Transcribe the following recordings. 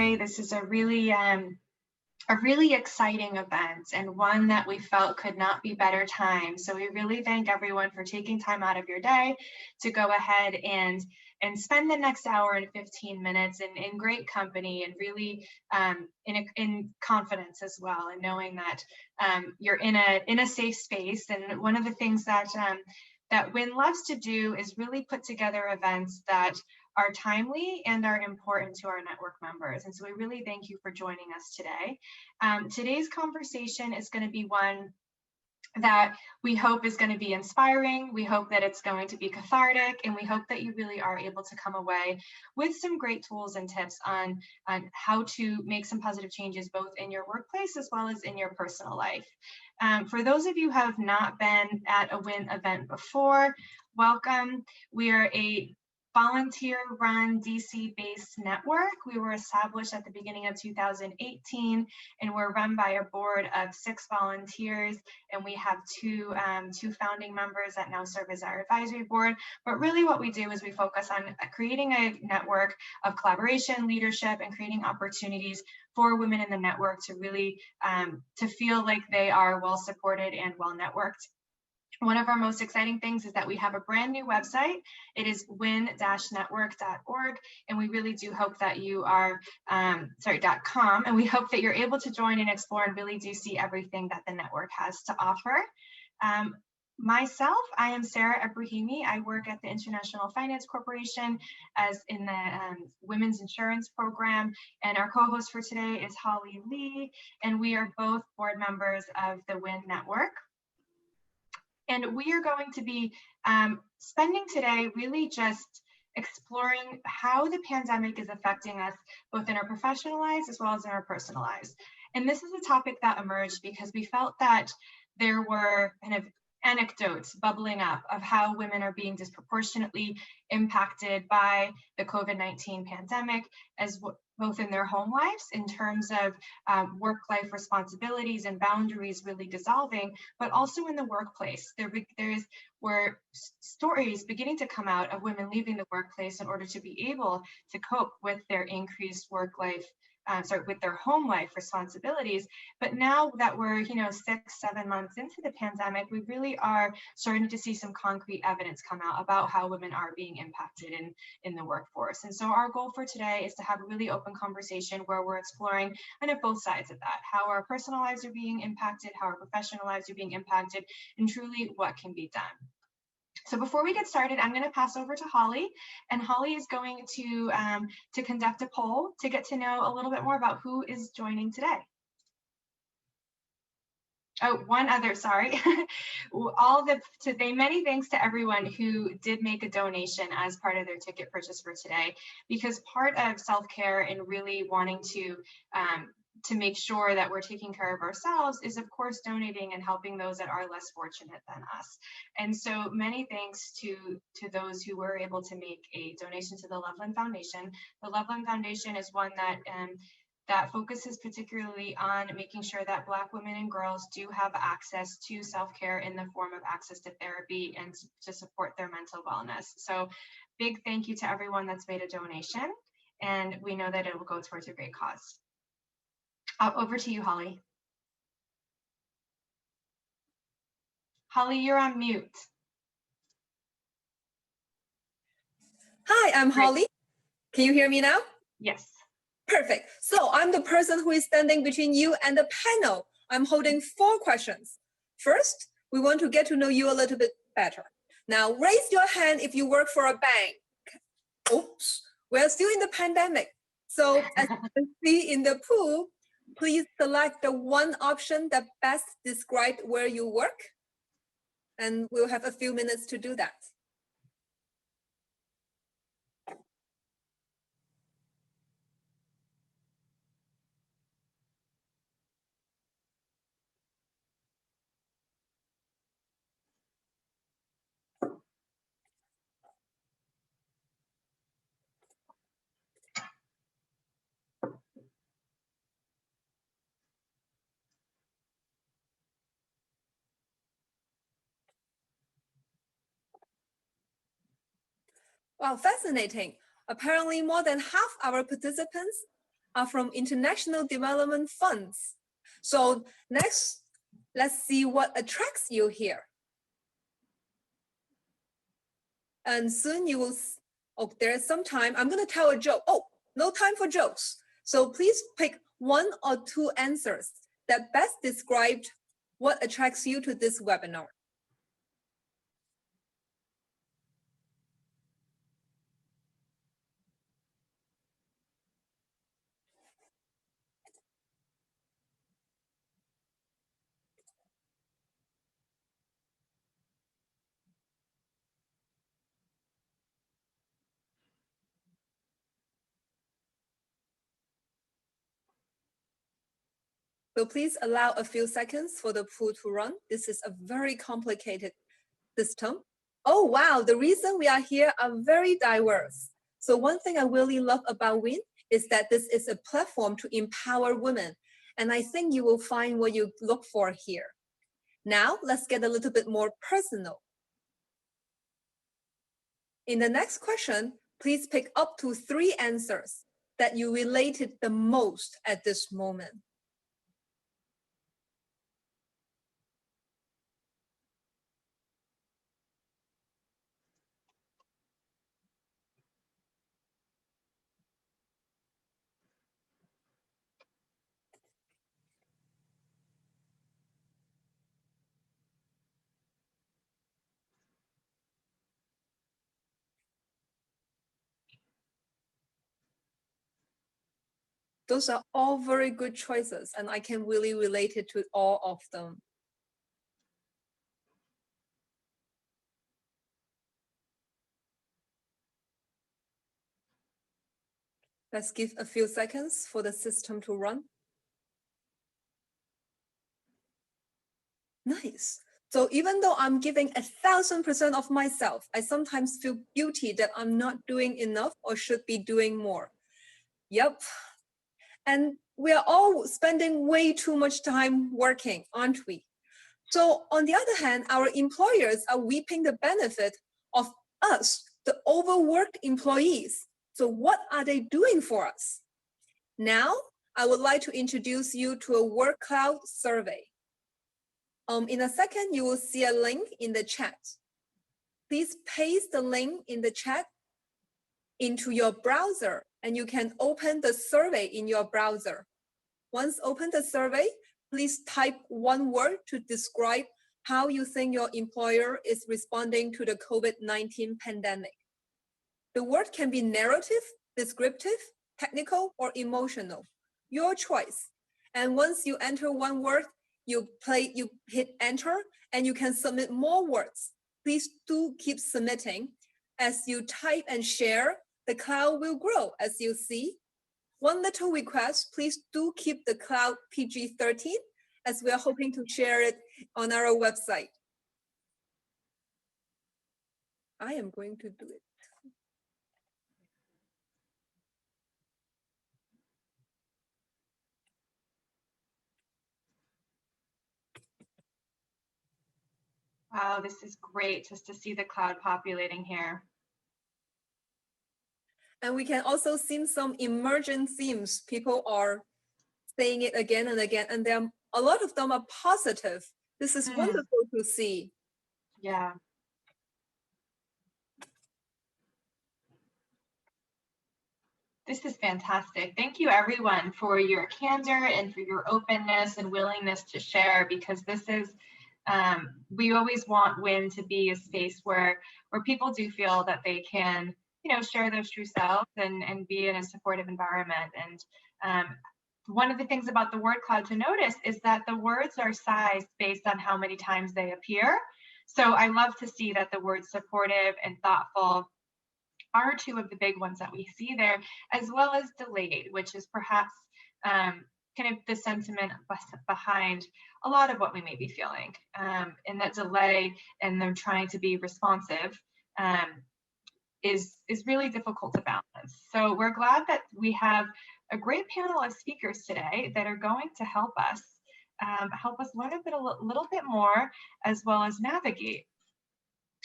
today. This is a really exciting event, and one that we felt could not be better timed. So we really thank everyone for taking time out of your day to go ahead and spend the next hour and 15 minutes in great company, and really in confidence as well, and knowing that you're in a safe space. And one of the things that WIIN loves to do is really put together events that are timely and are important to our network members. And so we really thank you for joining us today. Today's conversation is going to be one that we hope is going to be inspiring. We hope that it's going to be cathartic, and we hope that you really are able to come away with some great tools and tips on how to make some positive changes both in your workplace as well as in your personal life. For those of you who have not been at a WIIN event before, welcome. We are a volunteer-run DC-based network. We were established at the beginning of 2018, and we're run by a board of 6 volunteers, and we have two founding members that now serve as our advisory board. But really what we do is we focus on creating a network of collaboration, leadership, and creating opportunities for women in the network to really to feel like they are well supported and well networked. One of our most exciting things is that we have a brand new website. It is WIIN-network.org, and we really do hope that you are, .com, and we hope that you're able to join and explore and really do see everything that the network has to offer. Myself, I am Sarah Ebrahimi. I work at the International Finance Corporation as in the Women's Insurance Program, and our co-host for today is Holly Lee, and we are both board members of the WIIN Network. And we are going to be spending today really just exploring how the pandemic is affecting us, both in our professional lives as well as in our personal lives. And this is a topic that emerged because we felt that there were kind of anecdotes bubbling up of how women are being disproportionately impacted by the COVID-19 pandemic, as both in their home lives in terms of work-life responsibilities and boundaries really dissolving, but also in the workplace. Were stories beginning to come out of women leaving the workplace in order to be able to cope with their increased work-life, with their home life responsibilities. But now that we're 6-7 months into the pandemic, we really are starting to see some concrete evidence come out about how women are being impacted in the workforce. And so our goal for today is to have a really open conversation where we're exploring kind of both sides of that, how our personal lives are being impacted, how our professional lives are being impacted, and truly what can be done. So before we get started, I'm going to pass over to Holly, and Holly is going to conduct a poll to get to know a little bit more about who is joining today. Oh, one other, sorry. Many thanks to everyone who did make a donation as part of their ticket purchase for today, because part of self-care and really wanting to make sure that we're taking care of ourselves is, of course, donating and helping those that are less fortunate than us. And so many thanks to those who were able to make a donation to the Loveland Foundation. The Loveland Foundation is one that focuses particularly on making sure that Black women and girls do have access to self-care in the form of access to therapy and to support their mental wellness. So big thank you to everyone that's made a donation, and we know that it will go towards a great cause. Over to you, Holly. Holly, you're on mute. Hi, I'm Holly. Can you hear me now? Yes. Perfect. So I'm the person who is standing between you and the panel. I'm holding 4 questions. First, we want to get to know you a little bit better. Now, raise your hand if you work for a bank. Oops, we're still in the pandemic. So as you can see in the pool, please select the one option that best describes where you work. And we'll have a few minutes to do that. Wow, fascinating. Apparently more than half our participants are from international development funds. So next, let's see what attracts you here. And soon you will, oh, there's some time. I'm going to tell a joke. Oh, no time for jokes. So please pick 1 or 2 answers that best described what attracts you to this webinar. So please allow a few seconds for the pool to run. This is a very complicated system. Oh, wow, the reason we are here are very diverse. So one thing I really love about WIIN is that this is a platform to empower women. And I think you will find what you look for here. Now, let's get a little bit more personal. In the next question, please pick up to 3 answers that you related the most at this moment. Those are all very good choices, and I can really relate it to all of them. Let's give a few seconds for the system to run. Nice. So even though I'm giving 1,000% of myself, I sometimes feel guilty that I'm not doing enough or should be doing more. Yep. And we are all spending way too much time working, aren't we? So on the other hand, our employers are reaping the benefit of us, the overworked employees. So what are they doing for us? Now, I would like to introduce you to a word cloud survey. In a second, you will see a link in the chat. Please paste the link in the chat into your browser, and you can open the survey in your browser. Once open the survey, please type 1 word to describe how you think your employer is responding to the COVID-19 pandemic. The word can be narrative, descriptive, technical, or emotional. Your choice. And once you enter 1 word, you hit enter, and you can submit more words. Please do keep submitting. As you type and share, the cloud will grow, as you see. One little request, please do keep the cloud PG-13, as we are hoping to share it on our website. I am going to do it. Wow, this is great just to see the cloud populating here. And we can also see some emergent themes. People are saying it again and again, and a lot of them are positive. This is wonderful to see. Yeah. This is fantastic. Thank you, everyone, for your candor and for your openness and willingness to share, because this is, we always want WIIN to be a space where people do feel that they can, share their true selves and be in a supportive environment. And one of the things about the word cloud to notice is that the words are sized based on how many times they appear. So I love to see that the words supportive and thoughtful are 2 of the big ones that we see there, as well as delayed, which is perhaps kind of the sentiment behind a lot of what we may be feeling. And that delay and them trying to be responsive is really difficult to balance. So we're glad that we have a great panel of speakers today that are going to help us learn a little bit more, as well as navigate.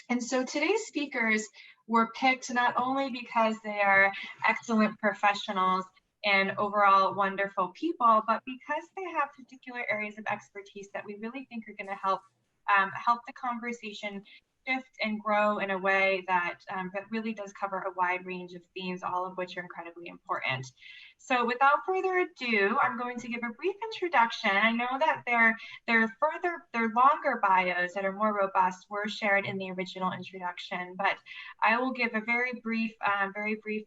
And so today's speakers were picked not only because they are excellent professionals and overall wonderful people, but because they have particular areas of expertise that we really think are going to help the conversation shift and grow in a way that that really does cover a wide range of themes, all of which are incredibly important. So without further ado, I'm going to give a brief introduction. I know that their longer bios that are more robust were shared in the original introduction, but I will give a very brief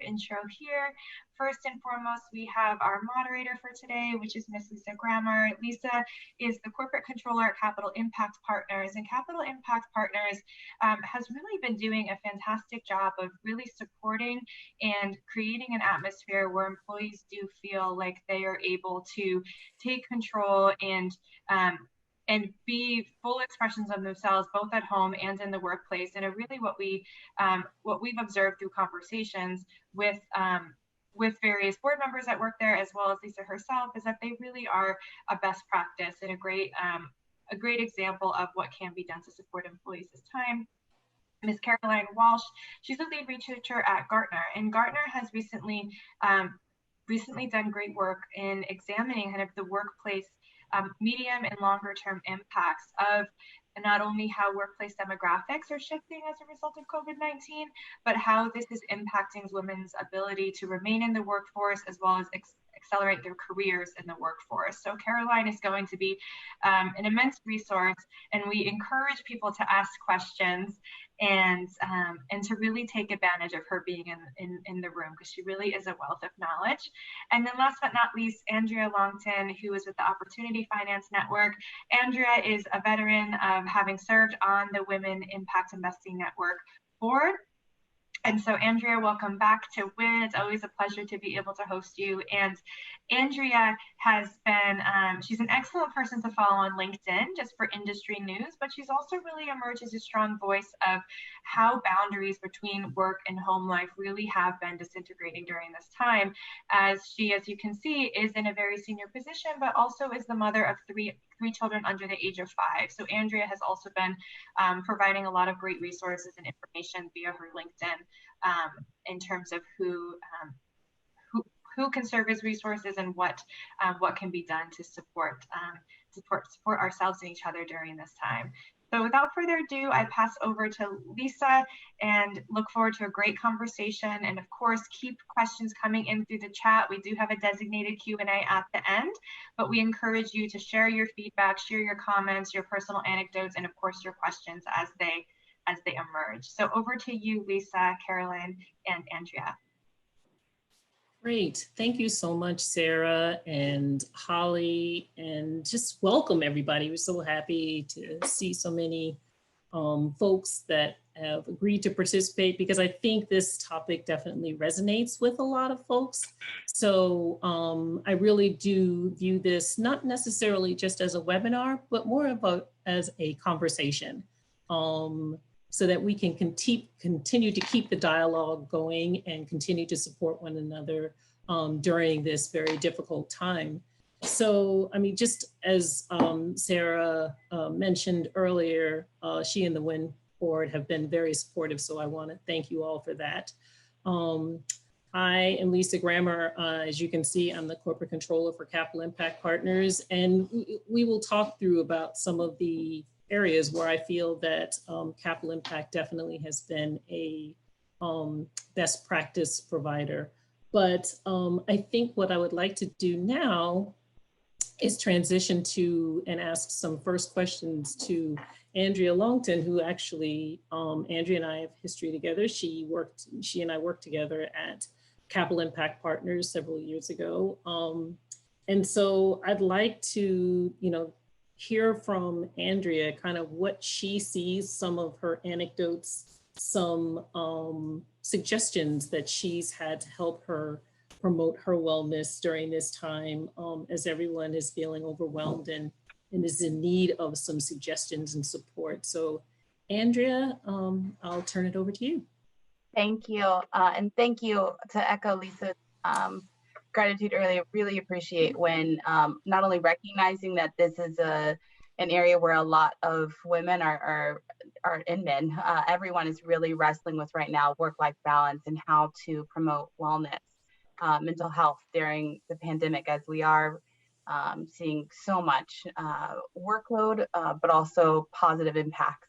intro here. First and foremost, we have our moderator for today, which is Miss Lisa Grammer. Lisa is the corporate controller at Capital Impact Partners, and Capital Impact Partners has really been doing a fantastic job of really supporting and creating an atmosphere where employees do feel like they are able to take control and be full expressions of themselves, both at home and in the workplace. And really what we've observed through conversations with various board members that work there, as well as Lisa herself, is that they really are a best practice and a great example of what can be done to support employees this time. Ms. Caroline Walsh, she's a lead researcher at Gartner, and Gartner has recently done great work in examining kind of the workplace medium and longer term impacts of not only how workplace demographics are shifting as a result of COVID-19, but how this is impacting women's ability to remain in the workforce, as well as accelerate their careers in the workforce. So Caroline is going to be an immense resource, and we encourage people to ask questions and to really take advantage of her being in the room, because she really is a wealth of knowledge. And then last but not least, Andrea Longton, who is with the Opportunity Finance Network. Andrea is a veteran of having served on the Women Impact Investing Network board. And so Andrea, welcome back to WIIN. It's always a pleasure to be able to host you. And Andrea has been, she's an excellent person to follow on LinkedIn just for industry news, but she's also really emerged as a strong voice of how boundaries between work and home life really have been disintegrating during this time, as she, as you can see, is in a very senior position, but also is the mother of three children under the age of 5. So Andrea has also been providing a lot of great resources and information via her LinkedIn in terms of who can serve as resources and what can be done to support ourselves and each other during this time. So without further ado, I pass over to Lisa and look forward to a great conversation. And of course, keep questions coming in through the chat. We do have a designated Q&A at the end, but we encourage you to share your feedback, share your comments, your personal anecdotes, and of course, your questions as they emerge. So over to you, Lisa, Caroline, and Andrea. Great. Thank you so much, Sarah and Holly, and just welcome everybody. We're so happy to see so many folks that have agreed to participate, because I think this topic definitely resonates with a lot of folks. So I really do view this not necessarily just as a webinar, but more about as a conversation. So that we can continue to keep the dialogue going and continue to support one another during this very difficult time. So, I mean, just as Sarah mentioned earlier, she and the WIIN board have been very supportive, so I want to thank you all for that. I am Lisa Grammer. As you can see, I'm the corporate controller for Capital Impact Partners, and we will talk through about some of the areas where I feel that Capital Impact definitely has been a best practice provider. But I think what I would like to do now is transition to and ask some first questions to Andrea Longton, who actually, Andrea and I have history together. She and I worked together at Capital Impact Partners several years ago. And so I'd like to, hear from Andrea kind of what she sees, some of her anecdotes, some suggestions that she's had to help her promote her wellness during this time, as everyone is feeling overwhelmed and is in need of some suggestions and support. So Andrea, I'll turn it over to you. Thank you. And thank you to echo Lisa's gratitude earlier. Really appreciate when not only recognizing that this is an area where a lot of women and men, everyone is really wrestling with right now, work-life balance and how to promote wellness. mental health during the pandemic, as we are seeing so much workload, but also positive impacts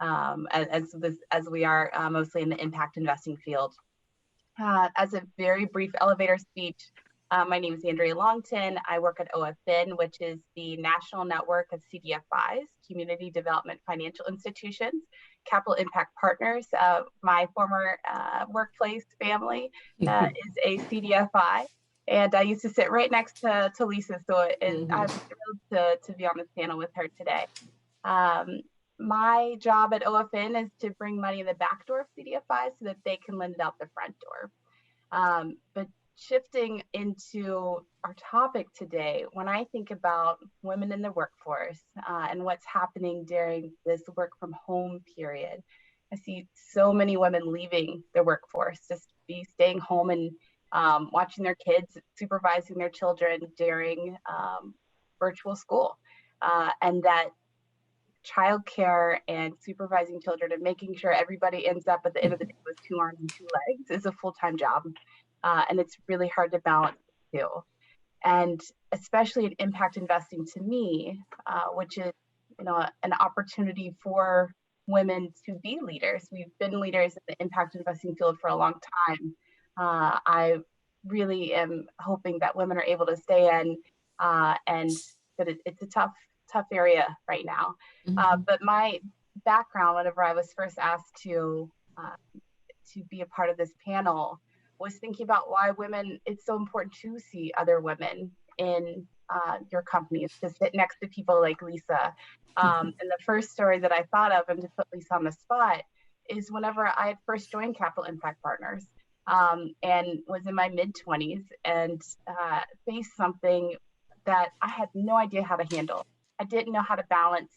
as we are mostly in the impact investing field. As a very brief elevator speech, my name is Andrea Longton. I work at WIIN, which is the national network of CDFIs, Community Development Financial Institutions, Capital Impact Partners. My former workplace family is a CDFI. And I used to sit right next to Lisa, so I'm thrilled to be on this panel with her today. My job at WIIN is to bring money in the back door of CDFIs so that they can lend it out the front door. But shifting into our topic today, when I think about women in the workforce and what's happening during this work from home period, I see so many women leaving the workforce, just be staying home and watching their kids, supervising their children during virtual school. And that childcare and supervising children and making sure everybody ends up at the end of the day with 2 arms and 2 legs is a full-time job. And it's really hard to balance the two. And especially in impact investing to me, which is, an opportunity for women to be leaders. We've been leaders in the impact investing field for a long time. I really am hoping that women are able to stay in, and that it's a tough area right now. But my background, whenever I was first asked to be a part of this panel, was thinking about why it's so important to see other women in your companies, to sit next to people like Lisa. And the first story that I thought of, and to put Lisa on the spot, is whenever I had first joined Capital Impact Partners and was in my mid-20s and faced something that I had no idea how to handle. I didn't know how to balance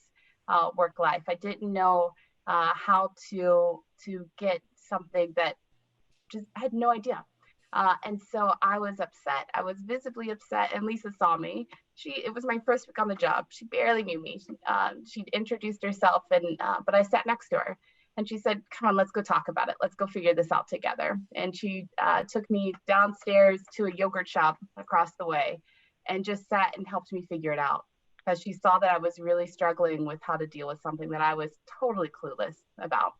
work life. I didn't know how to get something that I had no idea. And so I was upset. I was visibly upset, and Lisa saw me. It was my first week on the job. She barely knew me. She'd introduced herself, but I sat next to her, and she said, "Come on, let's go talk about it. Let's go figure this out together." And she took me downstairs to a yogurt shop across the way and just sat and helped me figure it out, because she saw that I was really struggling with how to deal with something that I was totally clueless about.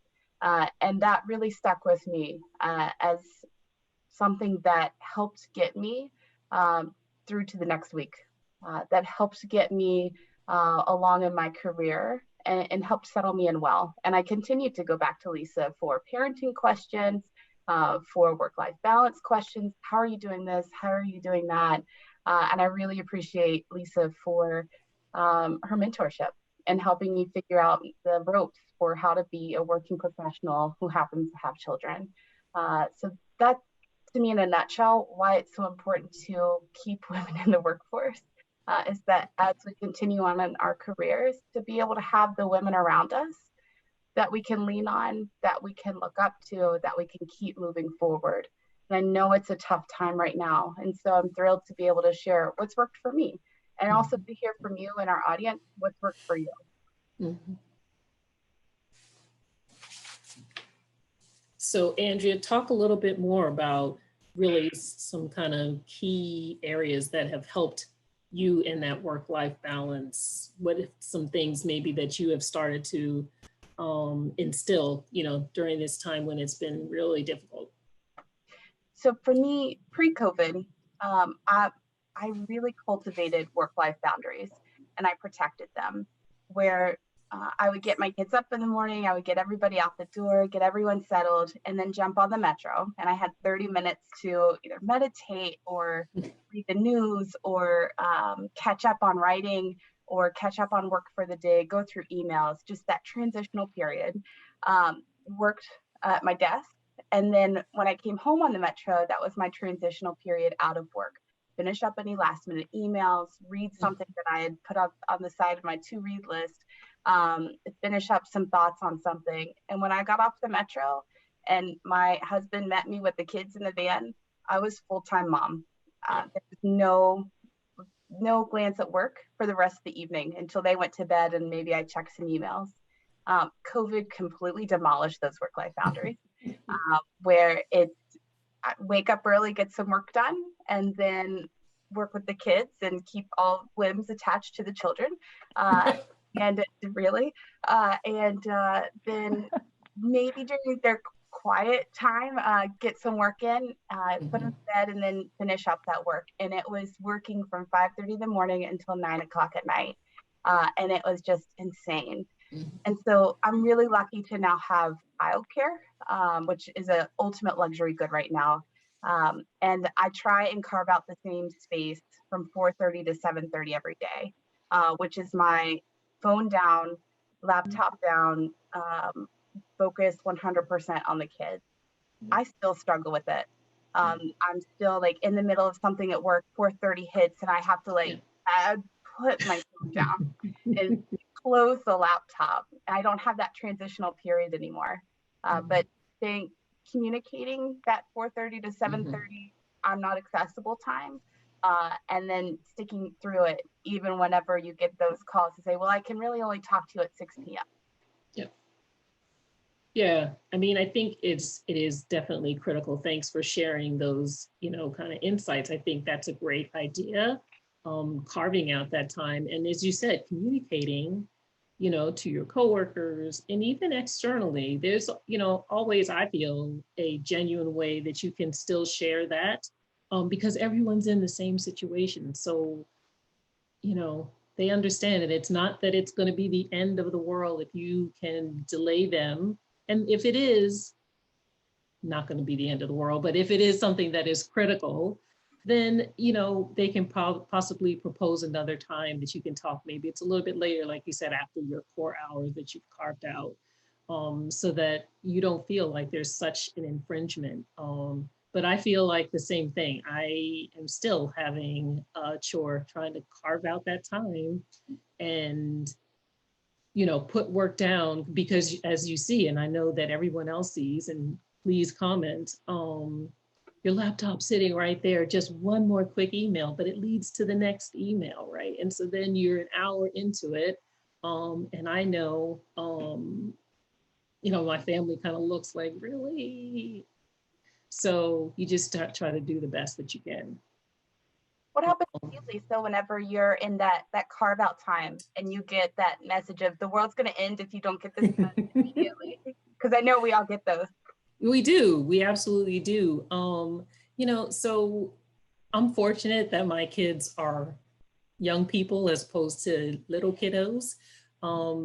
And that really stuck with me as something that helped get me through to the next week, that helped get me along in my career and helped settle me in well. And I continued to go back to Lisa for parenting questions, for work-life balance questions. How are you doing this? How are you doing that? And I really appreciate Lisa for her mentorship and helping me figure out the ropes for how to be a working professional who happens to have children. So that, to me, in a nutshell, why it's so important to keep women in the workforce is that as we continue on in our careers, to be able to have the women around us that we can lean on, that we can look up to, that we can keep moving forward. And I know it's a tough time right now. And so I'm thrilled to be able to share what's worked for me, and also to hear from you and our audience what's worked for you. So Andrea, talk a little bit more about really some kind of key areas that have helped you in that work-life balance. What if some things maybe that you have started to instill, during this time when it's been really difficult? So for me, pre-COVID, I really cultivated work-life boundaries, and I protected them, where I would get my kids up in the morning, I would get everybody out the door, get everyone settled, and then jump on the metro. And I had 30 minutes to either meditate or read the news or catch up on writing or catch up on work for the day, go through emails, just that transitional period. Worked at my desk. And then when I came home on the metro, that was my transitional period out of work. Finish up any last minute emails, read something that I had put up on the side of my to-read list, finish up some thoughts on something. And when I got off the metro and my husband met me with the kids in the van, I was full-time mom. There was no glance at work for the rest of the evening until they went to bed and maybe I checked some emails. COVID completely demolished those work-life boundaries, where wake up early, get some work done, and then work with the kids and keep all limbs attached to the children. And really, then maybe during their quiet time, get some work in, put them to bed, and then finish up that work. And it was working from 5:30 in the morning until 9 o'clock at night. And it was just insane. And so I'm really lucky to now have childcare, which is an ultimate luxury good right now. And I try and carve out the same space from 4:30 to 7:30 every day, which is my phone down, laptop down, focus 100% on the kids. I still struggle with it. I'm still like in the middle of something at work, 4:30 hits, and I have to like put my phone down and close the laptop. I don't have that transitional period anymore. But communicating that 4:30 to 7:30, I'm not accessible time, and then sticking through it, even whenever you get those calls to say, well, I can really only talk to you at 6 p.m. Yeah, I mean, I think it is definitely critical. Thanks for sharing those, kind of insights. I think that's a great idea, carving out that time. And as you said, communicating, to your coworkers and even externally, there's, always, I feel, a genuine way that you can still share that, because everyone's in the same situation. So, they understand it. It's not that it's going to be the end of the world if you can delay them. And if it is not going to be the end of the world, but if it is something that is critical, then, they can possibly propose another time that you can talk. Maybe it's a little bit later, like you said, after your core hours that you've carved out, so that you don't feel like there's such an infringement. But I feel like the same thing. I am still having a chore trying to carve out that time and put work down, because as you see, and I know that everyone else sees, and please comment, your laptop sitting right there, just one more quick email, but it leads to the next email, right? And so then you're an hour into it. And I know, my family kind of looks like, really? So you just try to do the best that you can. What happens to you, Lisa, whenever you're in that carve out time and you get that message of the world's going to end if you don't get this done immediately? Because I know we all get those. We do. We absolutely do. So I'm fortunate that my kids are young people as opposed to little kiddos.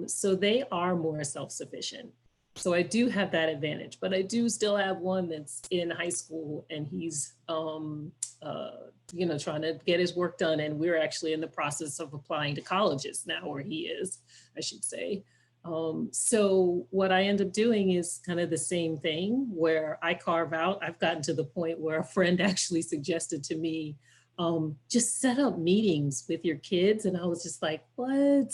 So they are more self-sufficient. So I do have that advantage, but I do still have one that's in high school, and he's, trying to get his work done. And we're actually in the process of applying to colleges now, or he is, I should say. So what I end up doing is kind of the same thing where I carve out. I've gotten to the point where a friend actually suggested to me, just set up meetings with your kids. And I was just like, what?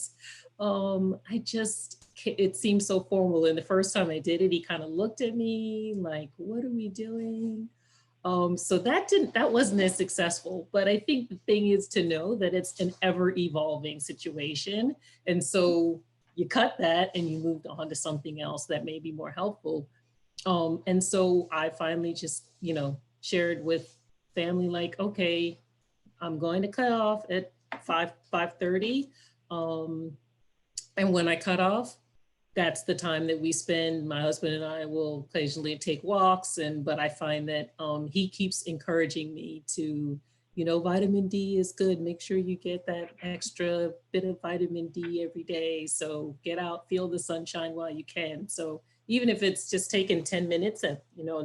It seemed so formal. And the first time I did it, he kind of looked at me like, what are we doing? So that wasn't as successful, but I think the thing is to know that it's an ever evolving situation. And so you cut that and you moved on to something else that may be more helpful. And so I finally just, shared with family, like, okay, I'm going to cut off at 5:30. And when I cut off, that's the time that we spend. My husband and I will occasionally take walks, but I find that he keeps encouraging me to, vitamin D is good. Make sure you get that extra bit of vitamin D every day. So get out, feel the sunshine while you can. So even if it's just taking 10 minutes at,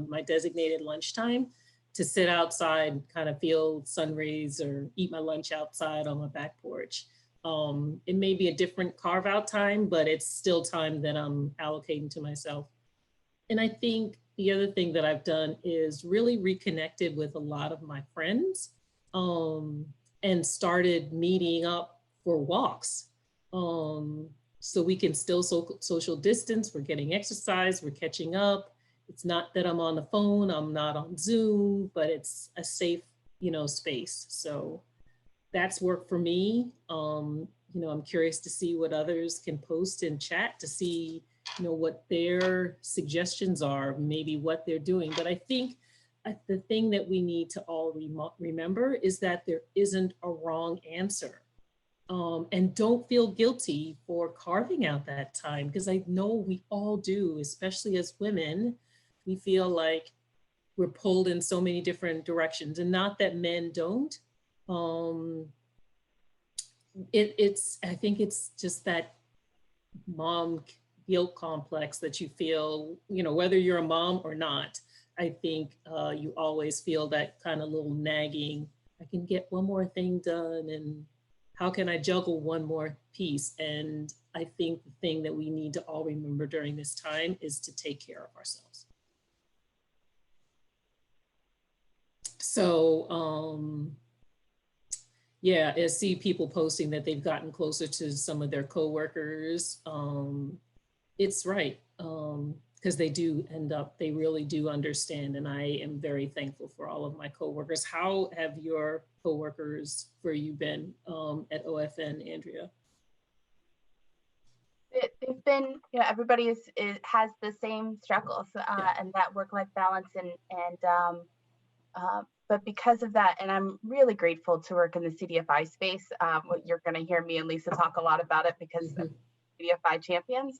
my designated lunchtime to sit outside, kind of feel sun rays or eat my lunch outside on my back porch. It may be a different carve out time, but it's still time that I'm allocating to myself. And I think the other thing that I've done is really reconnected with a lot of my friends, and started meeting up for walks. So we can still social distance, we're getting exercise, we're catching up. It's not that I'm on the phone, I'm not on Zoom, but it's a safe, space. So that's worked for me. I'm curious to see what others can post in chat to see, what their suggestions are, maybe what they're doing. But I think the thing that we need to all remember is that there isn't a wrong answer. And don't feel guilty for carving out that time, because I know we all do, especially as women. We feel like we're pulled in so many different directions, and not that men don't. I think it's just that mom guilt complex that you feel, whether you're a mom or not. I think you always feel that kind of little nagging, I can get one more thing done, and how can I juggle one more piece? And I think the thing that we need to all remember during this time is to take care of ourselves. So, yeah, I see people posting that they've gotten closer to some of their coworkers. It's right, because they do they really do understand. And I am very thankful for all of my coworkers. How have your coworkers for you been at OFN, Andrea? They've been, everybody has the same struggles and that work-life balance, but because of that, and I'm really grateful to work in the CDFI space. You're going to hear me and Lisa talk a lot about it because of CDFI champions.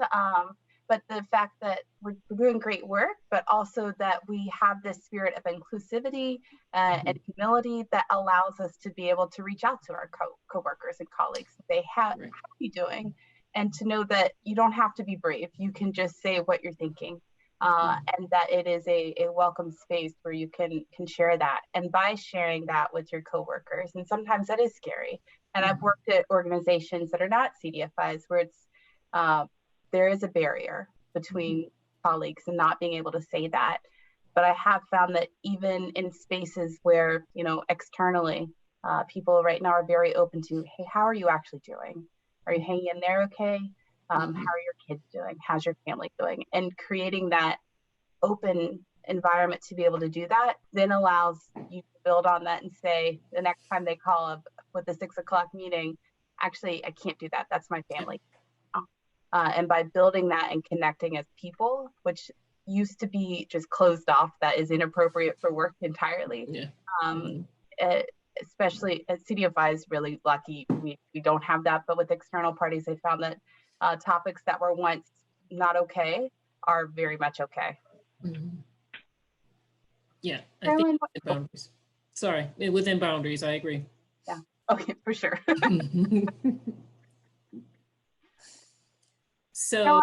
But the fact that we're doing great work, but also that we have this spirit of inclusivity and humility that allows us to be able to reach out to our coworkers and colleagues. Say, how are you doing? And to know that you don't have to be brave. You can just say what you're thinking. And that it is a welcome space where you can share that. And by sharing that with your coworkers, and sometimes that is scary. And I've worked at organizations that are not CDFIs where it's there is a barrier between colleagues and not being able to say that. But I have found that even in spaces where, externally, people right now are very open to, hey, how are you actually doing? Are you hanging in there okay? How are your kids doing? How's your family doing? And creating that open environment to be able to do that then allows you to build on that and say, the next time they call up with the 6 o'clock meeting, actually, I can't do that. That's my family. And by building that and connecting as people, which used to be just closed off, that is inappropriate for work entirely. Especially CDFI is really lucky. We don't have that, but with external parties, they found that topics that were once not okay are very much okay. Yeah, I think within boundaries. Sorry, within boundaries, I agree. Yeah, okay, for sure. So,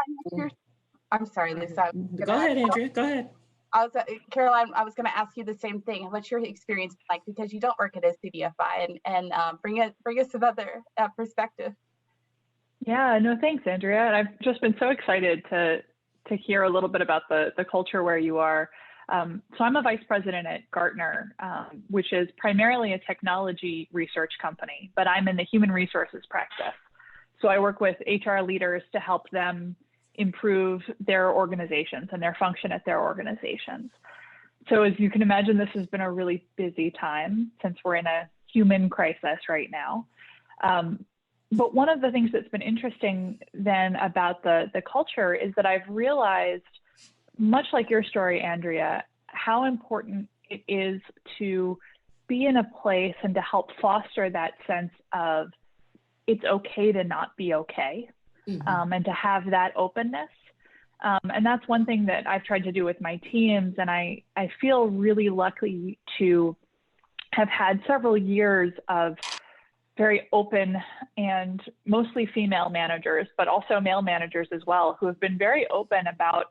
I'm sorry, Lisa. Go ahead, Andrea. Go ahead. Caroline, I was going to ask you the same thing. What's your experience like? Because you don't work at a CDFI, and bring us another perspective. Yeah, no, thanks, Andrea. And I've just been so excited to hear a little bit about the culture where you are. So I'm a vice president at Gartner, which is primarily a technology research company, but I'm in the human resources practice. So I work with HR leaders to help them improve their organizations and their function at their organizations. So as you can imagine, this has been a really busy time since we're in a human crisis right now. But one of the things that's been interesting then about the culture is that I've realized, much like your story, Andrea, how important it is to be in a place and to help foster that sense of it's okay to not be okay, and to have that openness. And that's one thing that I've tried to do with my teams. And I feel really lucky to have had several years of very open and mostly female managers, but also male managers as well, who have been very open about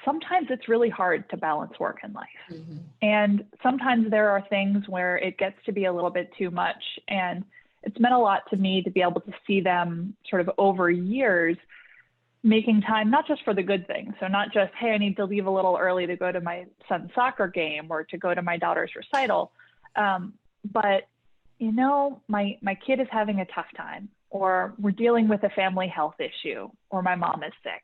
sometimes it's really hard to balance work and life. And sometimes there are things where it gets to be a little bit too much. And it's meant a lot to me to be able to see them sort of over years making time, not just for the good things. So not just, hey, I need to leave a little early to go to my son's soccer game or to go to my daughter's recital. But, my kid is having a tough time, or we're dealing with a family health issue, or my mom is sick.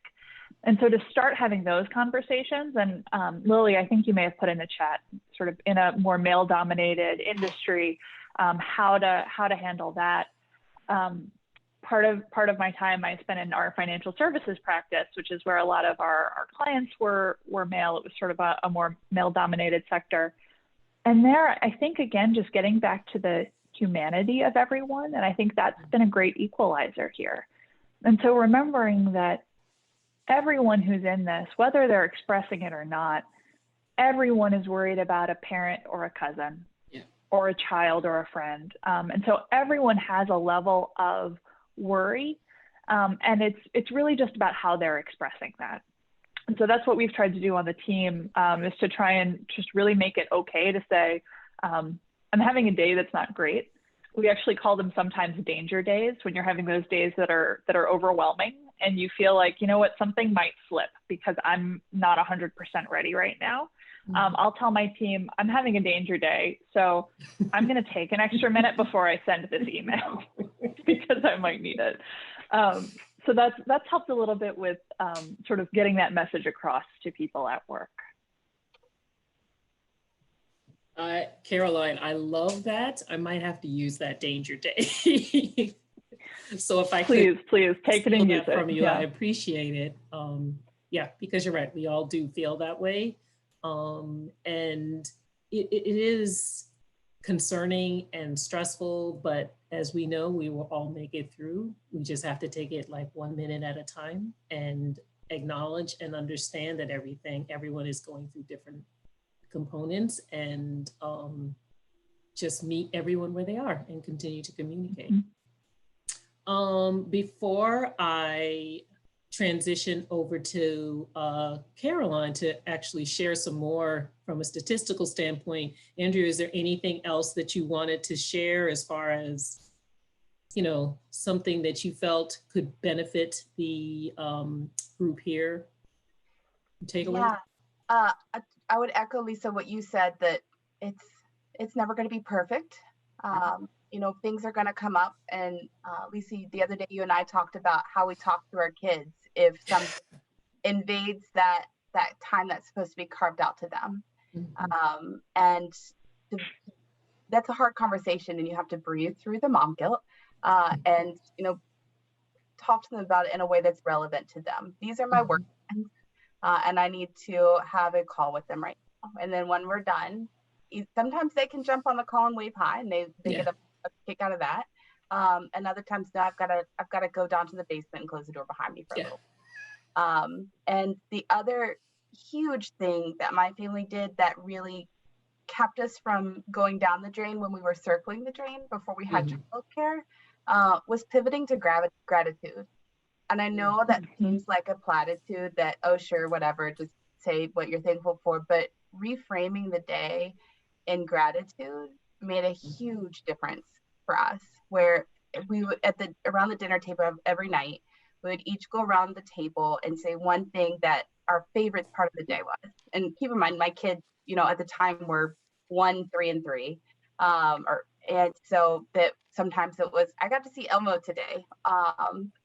And so to start having those conversations, and Lily, I think you may have put in the chat, sort of in a more male-dominated industry, how to handle that. part of my time I spent in our financial services practice, which is where a lot of our clients were male. It was sort of a more male-dominated sector. And there, I think, again, just getting back to the humanity of everyone, and I think that's been a great equalizer here. And so remembering that everyone who's in this, whether they're expressing it or not, everyone is worried about a parent or a cousin, or a child or a friend. And so everyone has a level of worry, and it's really just about how they're expressing that. And so that's what we've tried to do on the team, is to try and just really make it okay to say, I'm having a day that's not great. We actually call them sometimes danger days, when you're having those days that are overwhelming and you feel like, you know what, something might slip because I'm not 100% ready right now. I'll tell my team, I'm having a danger day, so I'm going to take an extra minute before I send this email because I might need it. So that's helped a little bit with sort of getting that message across to people at work. Caroline, I love that. I might have to use that danger day. So if I please take it and use it from you, I appreciate it. Yeah, because you're right. We all do feel that way. And it is concerning and stressful, but as we know, we will all make it through. We just have to take it like 1 minute at a time and acknowledge and understand that everyone is going through different components, and just meet everyone where they are and continue to communicate. Before I transition over to Caroline to actually share some more from a statistical standpoint, Andrea, is there anything else that you wanted to share as far as, you know, something that you felt could benefit the group here? Takeaway? Yeah, I would echo, Lisa, what you said, that it's never going to be perfect. You know, things are going to come up, and Lisa, the other day you and I talked about how we talk to our kids if something invades that time that's supposed to be carved out to them. And that's a hard conversation, and you have to breathe through the mom guilt, and, you know, talk to them about it in a way that's relevant to them. These are my work friends, and I need to have a call with them right now. And then when we're done, sometimes they can jump on the call and wave hi, and they get a kick out of that. And other times, no, I've got to go down to the basement and close the door behind me for a little. And the other huge thing that my family did that really kept us from going down the drain when we were circling the drain before we had childcare was pivoting to gratitude. And I know that seems like a platitude that, oh, sure, whatever, just say what you're thankful for. But reframing the day in gratitude made a huge difference for us, where we would around the dinner table every night, we would each go around the table and say one thing that our favorite part of the day was. And keep in mind, my kids, you know, at the time were 1, 3, and 3. And so that sometimes it was, I got to see Elmo today.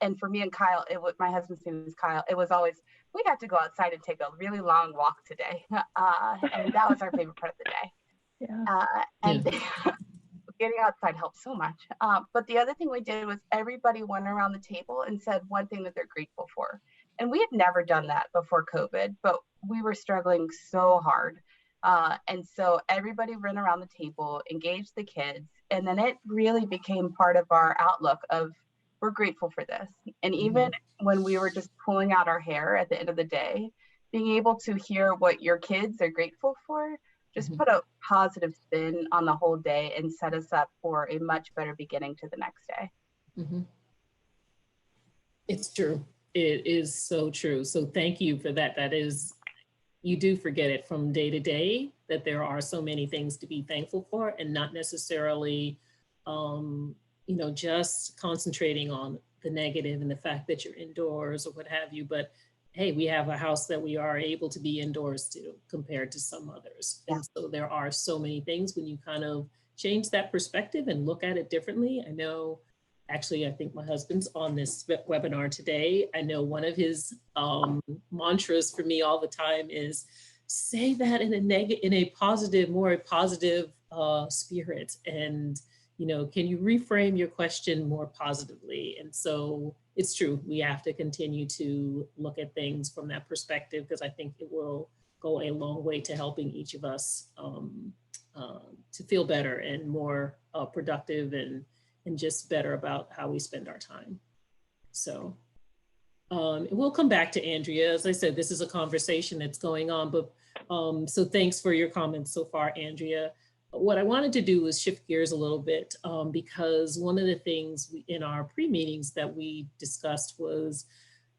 And for me and Kyle, my husband's name is Kyle. It was always, we got to go outside and take a really long walk today. And that was our favorite part of the day. And getting outside helps so much. But the other thing we did was everybody went around the table and said one thing that they're grateful for. And we had never done that before COVID, but we were struggling so hard. And so everybody ran around the table, engaged the kids, and then it really became part of our outlook of, we're grateful for this. And even when we were just pulling out our hair at the end of the day, being able to hear what your kids are grateful for just put a positive spin on the whole day and set us up for a much better beginning to the next day. It's true. It is so true. So thank you for that. That is, you do forget it from day to day, that there are so many things to be thankful for, and not necessarily, you know, just concentrating on the negative and the fact that you're indoors or what have you, but hey, we have a house that we are able to be indoors to compared to some others. And so there are so many things when you kind of change that perspective and look at it differently. I know, actually, I think my husband's on this webinar today. I know one of his mantras for me all the time is say that in a positive, more positive spirit. And, can you reframe your question more positively? And so it's true, we have to continue to look at things from that perspective, because I think it will go a long way to helping each of us to feel better and more productive and just better about how we spend our time. So we'll come back to Andrea. As I said, this is a conversation that's going on, but so thanks for your comments so far, Andrea. What I wanted to do was shift gears a little bit because one of the things in our pre-meetings that we discussed was,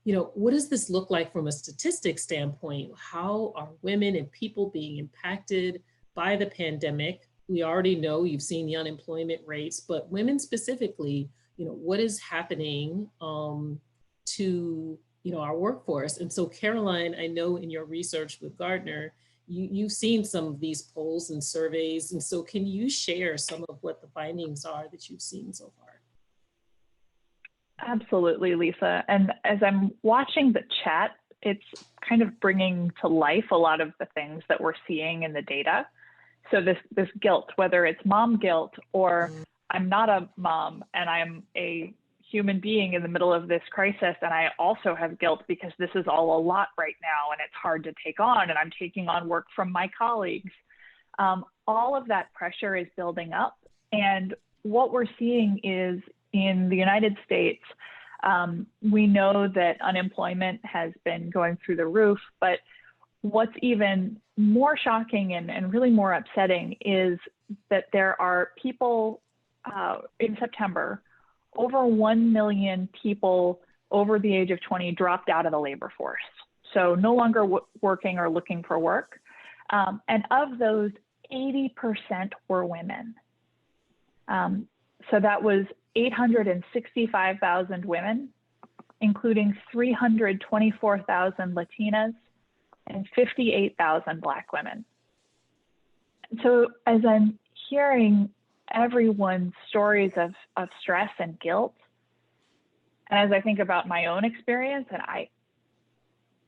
what does this look like from a statistics standpoint? How are women and people being impacted by the pandemic? We already know, you've seen the unemployment rates, but women specifically, what is happening to our workforce? And so Caroline, I know in your research with Gartner, you've seen some of these polls and surveys. And so can you share some of what the findings are that you've seen so far? Absolutely, Lisa. And as I'm watching the chat, it's kind of bringing to life a lot of the things that we're seeing in the data. So this guilt, whether it's mom guilt or I'm not a mom and I'm a human being in the middle of this crisis, and I also have guilt because this is all a lot right now and it's hard to take on, and I'm taking on work from my colleagues. All of that pressure is building up, and what we're seeing is in the United States, we know that unemployment has been going through the roof, but what's even more shocking and really more upsetting is that there are people in September, over 1 million people over the age of 20 dropped out of the labor force. So no longer working or looking for work. And of those, 80% were women. So that was 865,000 women, including 324,000 Latinas and 58,000 Black women. So as I'm hearing everyone's stories of stress and guilt, and as I think about my own experience, and I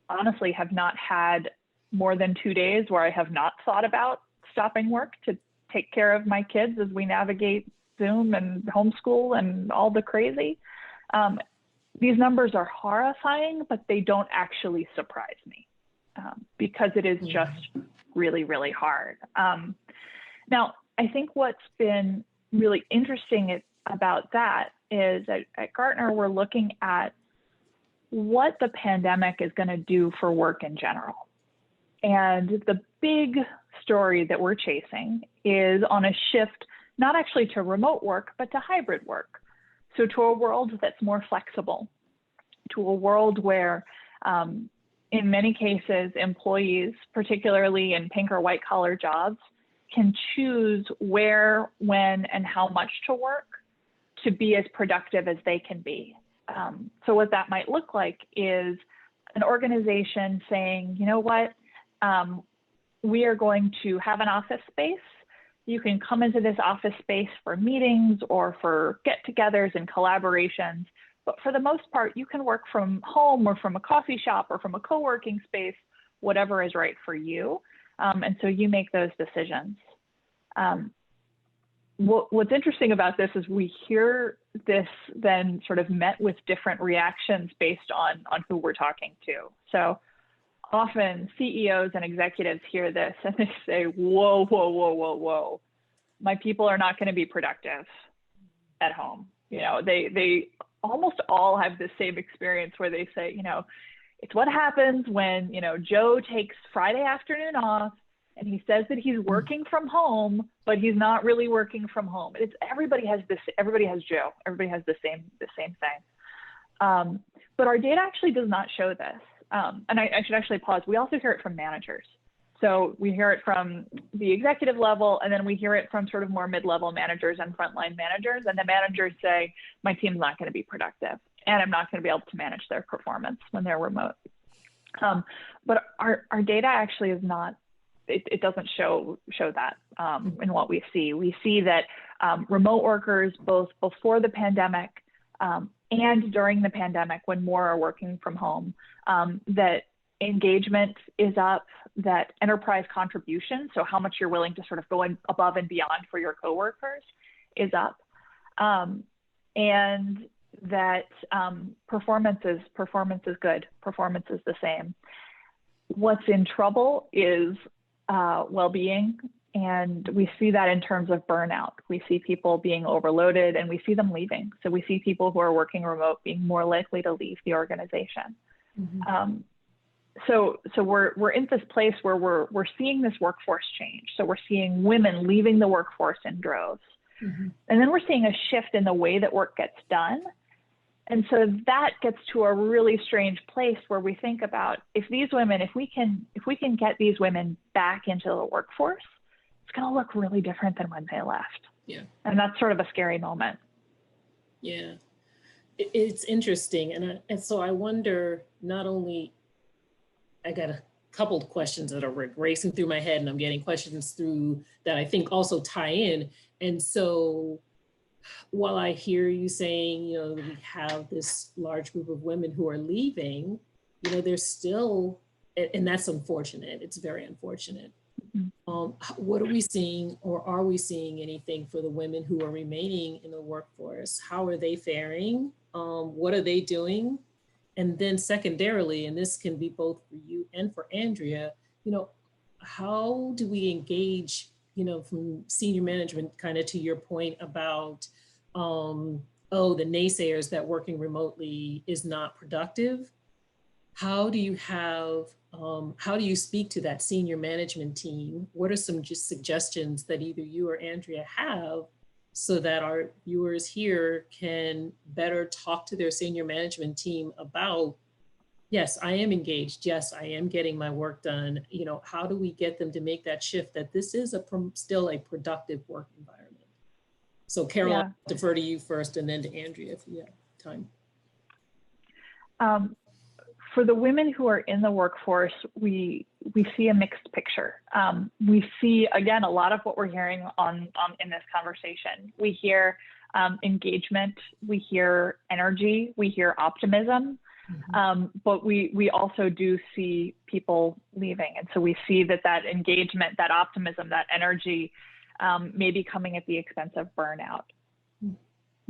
honestly have not had more than 2 days where I have not thought about stopping work to take care of my kids as we navigate Zoom and homeschool and all the crazy. These numbers are horrifying, but they don't actually surprise me because it is just really, really hard. Now, I think what's been really interesting about that is at Gartner, we're looking at what the pandemic is going to do for work in general. And the big story that we're chasing is on a shift, not actually to remote work, but to hybrid work. So to a world that's more flexible, to a world where in many cases, employees, particularly in pink or white collar jobs, can choose where, when, and how much to work to be as productive as they can be. So what that might look like is an organization saying, you know what, we are going to have an office space. You can come into this office space for meetings or for get-togethers and collaborations. But for the most part, you can work from home or from a coffee shop or from a co-working space, whatever is right for you. And so you make those decisions. What's interesting about this is we hear this then sort of met with different reactions based on who we're talking to. So often CEOs and executives hear this and they say, whoa, whoa, whoa, whoa, whoa. My people are not going to be productive at home. You know, they almost all have the same experience where they say, you know, it's what happens when, you know, Joe takes Friday afternoon off and he says that he's working from home, but he's not really working from home. It's everybody has Joe. Everybody has the same thing. But our data actually does not show this. And I should actually pause. We also hear it from managers. So we hear it from the executive level, and then we hear it from sort of more mid-level managers and frontline managers. And the managers say, my team's not going to be productive, and I'm not going to be able to manage their performance when they're remote. But our data actually is not, it doesn't show that in what we see. We see that remote workers, both before the pandemic and during the pandemic, when more are working from home, that engagement is up, that enterprise contribution, so how much you're willing to sort of go above and beyond for your coworkers, is up, and that performance is good, performance is the same. What's in trouble is well-being, and we see that in terms of burnout. We see people being overloaded, and we see them leaving. So we see people who are working remote being more likely to leave the organization. Mm-hmm. So we're in this place where we're seeing this workforce change. So we're seeing women leaving the workforce in droves. Mm-hmm. And then we're seeing a shift in the way that work gets done. And so that gets to a really strange place where we think about, if these women, if we can get these women back into the workforce, it's going to look really different than when they left. Yeah. And that's sort of a scary moment. Yeah. It's interesting. And so I wonder, not only, I got a couple of questions that are racing through my head, and I'm getting questions through that I think also tie in. And so while I hear you saying, you know, we have this large group of women who are leaving, you know, there's still, and that's unfortunate. It's very unfortunate. What are we seeing, or are we seeing anything for the women who are remaining in the workforce? How are they faring? What are they doing? And then secondarily, and this can be both for you and for Andrea, you know, how do we engage, you know, from senior management, kind of to your point about, the naysayers that working remotely is not productive? How do you speak to that senior management team? What are some just suggestions that either you or Andrea have so that our viewers here can better talk to their senior management team about, yes, I am engaged. Yes, I am getting my work done. You know, how do we get them to make that shift that this is still a productive work environment? So Carol, I'll defer to you first and then to Andrea if you have time. For the women who are in the workforce, we see a mixed picture. We see, again, a lot of what we're hearing in this conversation. We hear engagement, we hear energy, we hear optimism, but we also do see people leaving. And so we see that engagement, that optimism, that energy may be coming at the expense of burnout.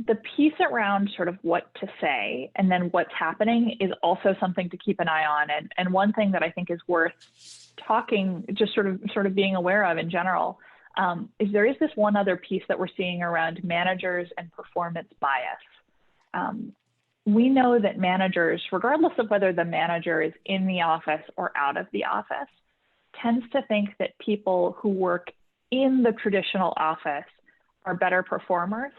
The piece around sort of what to say and then what's happening is also something to keep an eye on. And one thing that I think is worth talking, just sort of being aware of in general, is there is this one other piece that we're seeing around managers and performance bias. We know that managers, regardless of whether the manager is in the office or out of the office, tends to think that people who work in the traditional office are better performers,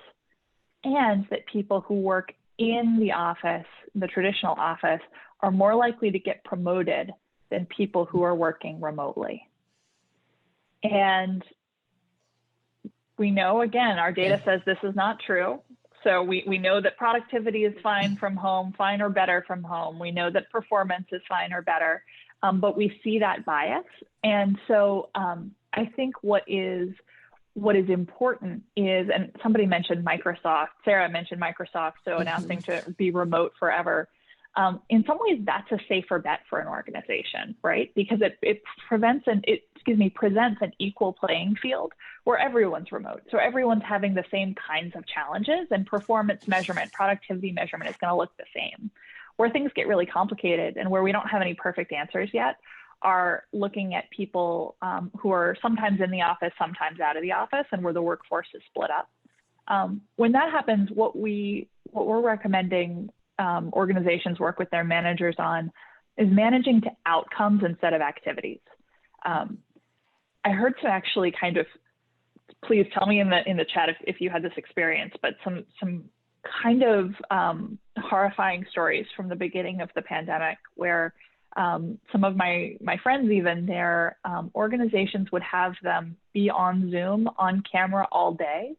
and that people who work in the office, the traditional office, are more likely to get promoted than people who are working remotely. And we know, again, our data says this is not true. So we know that productivity is fine from home, fine or better from home. We know that performance is fine or better, but we see that bias. And so I think what is important is, and somebody mentioned Microsoft, Sarah mentioned Microsoft, so announcing to be remote forever. In some ways, that's a safer bet for an organization, right? Because it presents an equal playing field where everyone's remote. So everyone's having the same kinds of challenges, and performance measurement, productivity measurement is going to look the same. Where things get really complicated and where we don't have any perfect answers yet are looking at people who are sometimes in the office, sometimes out of the office, and where the workforce is split up. When that happens, what we're recommending organizations work with their managers on is managing to outcomes instead of activities. I heard some actually kind of, please tell me in the chat if you had this experience, but some kind of horrifying stories from the beginning of the pandemic where some of my friends, even their organizations would have them be on Zoom on camera all day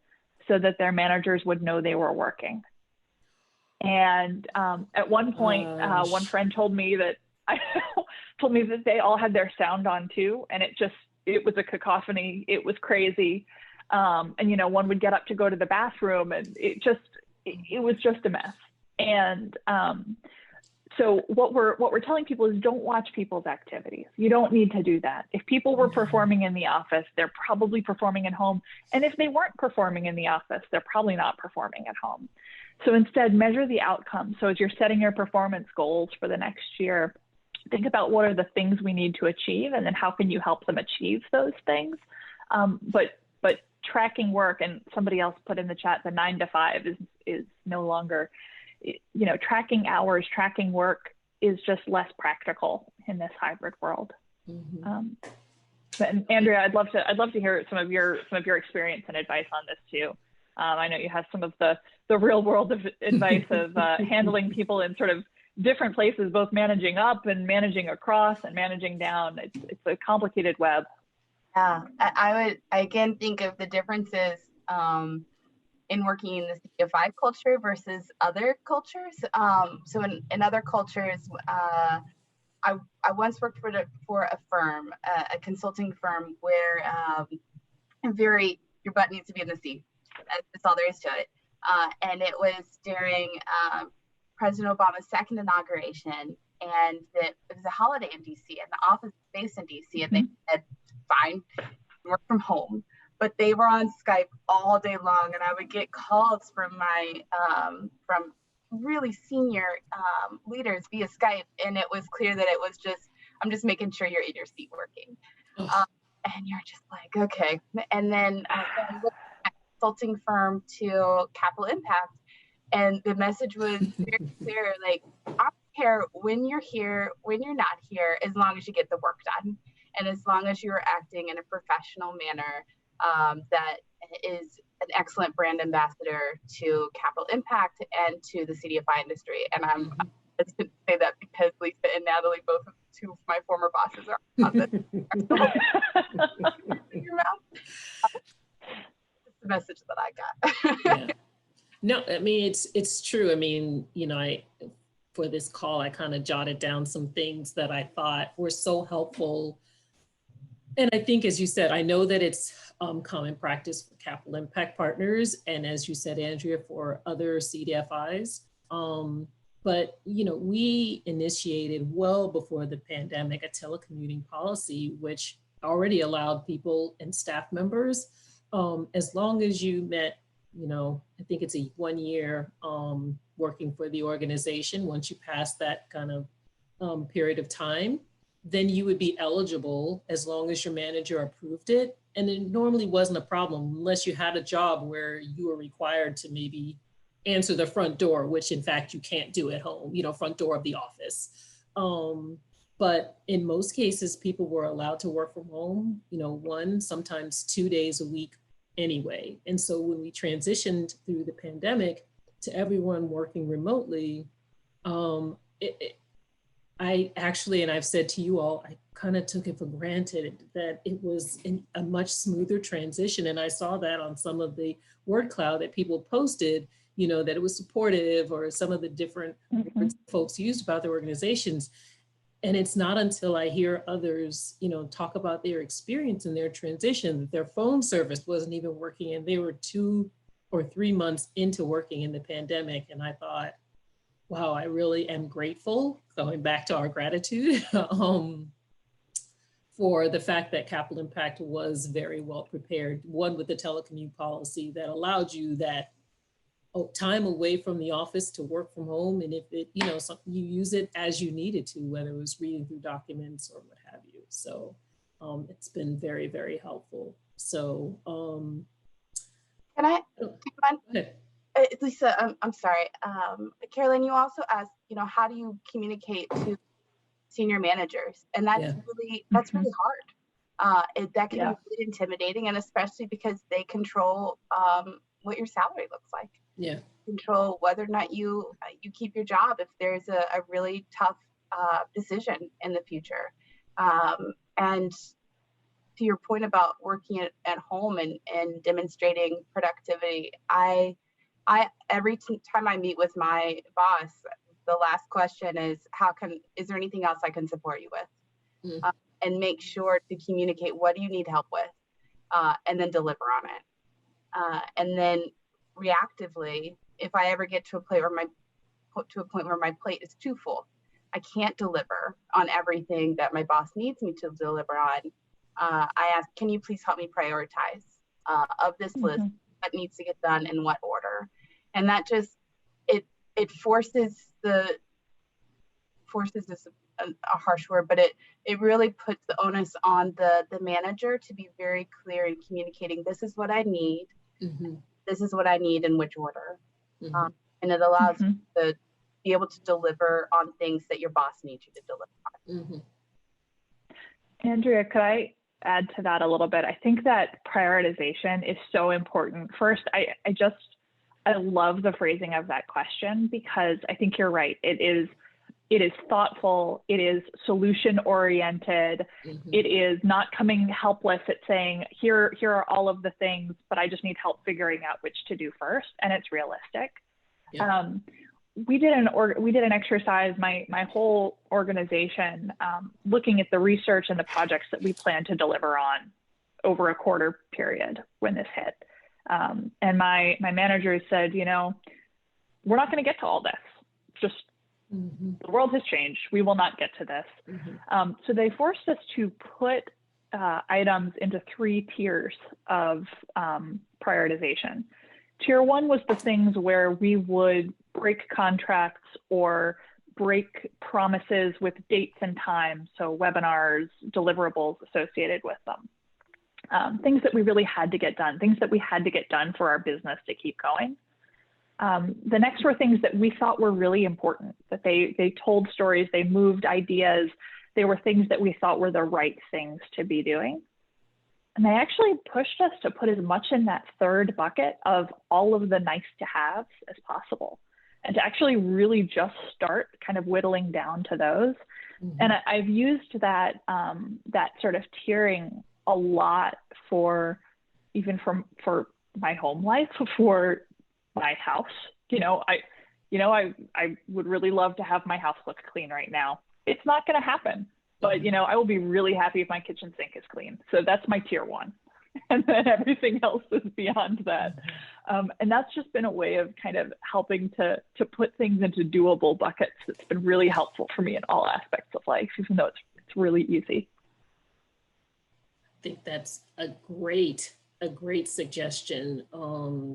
so that their managers would know they were working. And at one point, one friend told me that they all had their sound on too, and it was a cacophony. It was crazy, and one would get up to go to the bathroom, and it was just a mess. And So what we're telling people is don't watch people's activities. You don't need to do that. If people were performing in the office, they're probably performing at home. And if they weren't performing in the office, they're probably not performing at home. So instead, measure the outcome. So as you're setting your performance goals for the next year, think about what are the things we need to achieve, and then how can you help them achieve those things. But tracking work, and somebody else put in the chat, the 9 to 5 is no longer, you know, tracking hours, tracking work is just less practical in this hybrid world. But Andrea, I'd love to hear some of your experience and advice on this too. I know you have some of the real world of advice of handling people in sort of different places, both managing up and managing across and managing down. It's a complicated web. Yeah, I again think of the differences in working in the CFI culture versus other cultures. So in other cultures, I once worked for a firm, a consulting firm, where your butt needs to be in the seat. That's all there is to it. And it was during President Obama's second inauguration, and it was a holiday in DC, and the office is based in DC, and they said, fine, work from home. But they were on Skype all day long, and I would get calls from my from really senior leaders via Skype, and it was clear that it was just, I'm just making sure you're in your seat working. And you're just like, okay. And then I looked at a consulting firm to Capital Impact, and the message was very clear, like, I don't care when you're here, when you're not here, as long as you get the work done. And as long as you're acting in a professional manner, that is an excellent brand ambassador to Capital Impact and to the CDFI industry. And I'm just going to say that because Lisa and Natalie, both of two of my former bosses, are on this. Your mouth. That's the message that I got. Yeah. No, I mean, it's true. I mean, you know, for this call, I kind of jotted down some things that I thought were so helpful. And I think, as you said, I know that it's common practice for Capital Impact partners, and as you said, Andrea, for other CDFIs. But, you know, we initiated well before the pandemic a telecommuting policy, which already allowed people and staff members, as long as you met, you know, I think it's a 1 year working for the organization. Once you pass that kind of period of time, then you would be eligible as long as your manager approved it. And it normally wasn't a problem unless you had a job where you were required to maybe answer the front door, which in fact you can't do at home, you know, front door of the office. But in most cases, people were allowed to work from home, you know, 1, sometimes 2 days a week anyway. And so when we transitioned through the pandemic to everyone working remotely, I actually, and I've said to you all, I kind of took it for granted that it was a much smoother transition. And I saw that on some of the word cloud that people posted, you know, that it was supportive, or some of the different words folks used about their organizations. And it's not until I hear others, you know, talk about their experience and their transition that their phone service wasn't even working, and they were 2 or 3 months into working in the pandemic. And I thought, wow, I really am grateful, going back to our gratitude, for the fact that Capital Impact was very well prepared. One, with the telecommute policy that allowed you that time away from the office to work from home. And if it, you know, you use it as you needed to, whether it was reading through documents or what have you. So it's been very, very helpful. So Can I do one? Lisa, I'm sorry. Carolyn, you also asked, you know, how do you communicate to senior managers? And that's really hard. That can be really intimidating, and especially because they control what your salary looks like. Yeah. Control whether or not you keep your job if there's a really tough decision in the future. And to your point about working at home and demonstrating productivity, every time I meet with my boss, the last question is, is there anything else I can support you with? And make sure to communicate, what do you need help with? And then deliver on it. And then reactively, if I ever get to a point where my plate is too full, I can't deliver on everything that my boss needs me to deliver on, I ask, can you please help me prioritize of this list, what needs to get done in what order? And that just, it forces this a harsh word, but it really puts the onus on the manager to be very clear in communicating, this is what I need, this is what I need in which order. And it allows you to be able to deliver on things that your boss needs you to deliver on. Andrea, could I add to that a little bit? I think that prioritization is so important. First, I love the phrasing of that question, because I think you're right. It is thoughtful. It is solution oriented. It is not coming helpless at saying, here are all of the things, but I just need help figuring out which to do first. And it's realistic. Yeah. We did an exercise, my whole organization, looking at the research and the projects that we plan to deliver on over a quarter period when this hit. And my manager said, we're not going to get to all this. Just the world has changed. We will not get to this. So they forced us to put items into 3 tiers of prioritization. Tier 1 was the things where we would break contracts or break promises with dates and times, so webinars, deliverables associated with them. Things that we really had to get done, things that we had to get done for our business to keep going. The next were things that we thought were really important, that they told stories, they moved ideas, they were things that we thought were the right things to be doing. And they actually pushed us to put as much in that 3rd bucket of all of the nice to haves as possible, and to actually really just start kind of whittling down to those. And I've used that sort of tiering a lot for my home life, for my house. I would really love to have my house look clean right now. It's not going to happen, but I will be really happy if my kitchen sink is clean. So that's my tier 1. And then everything else is beyond that. And that's just been a way of kind of helping to put things into doable buckets. It's been really helpful for me in all aspects of life, even though it's really easy. I think that's a great suggestion,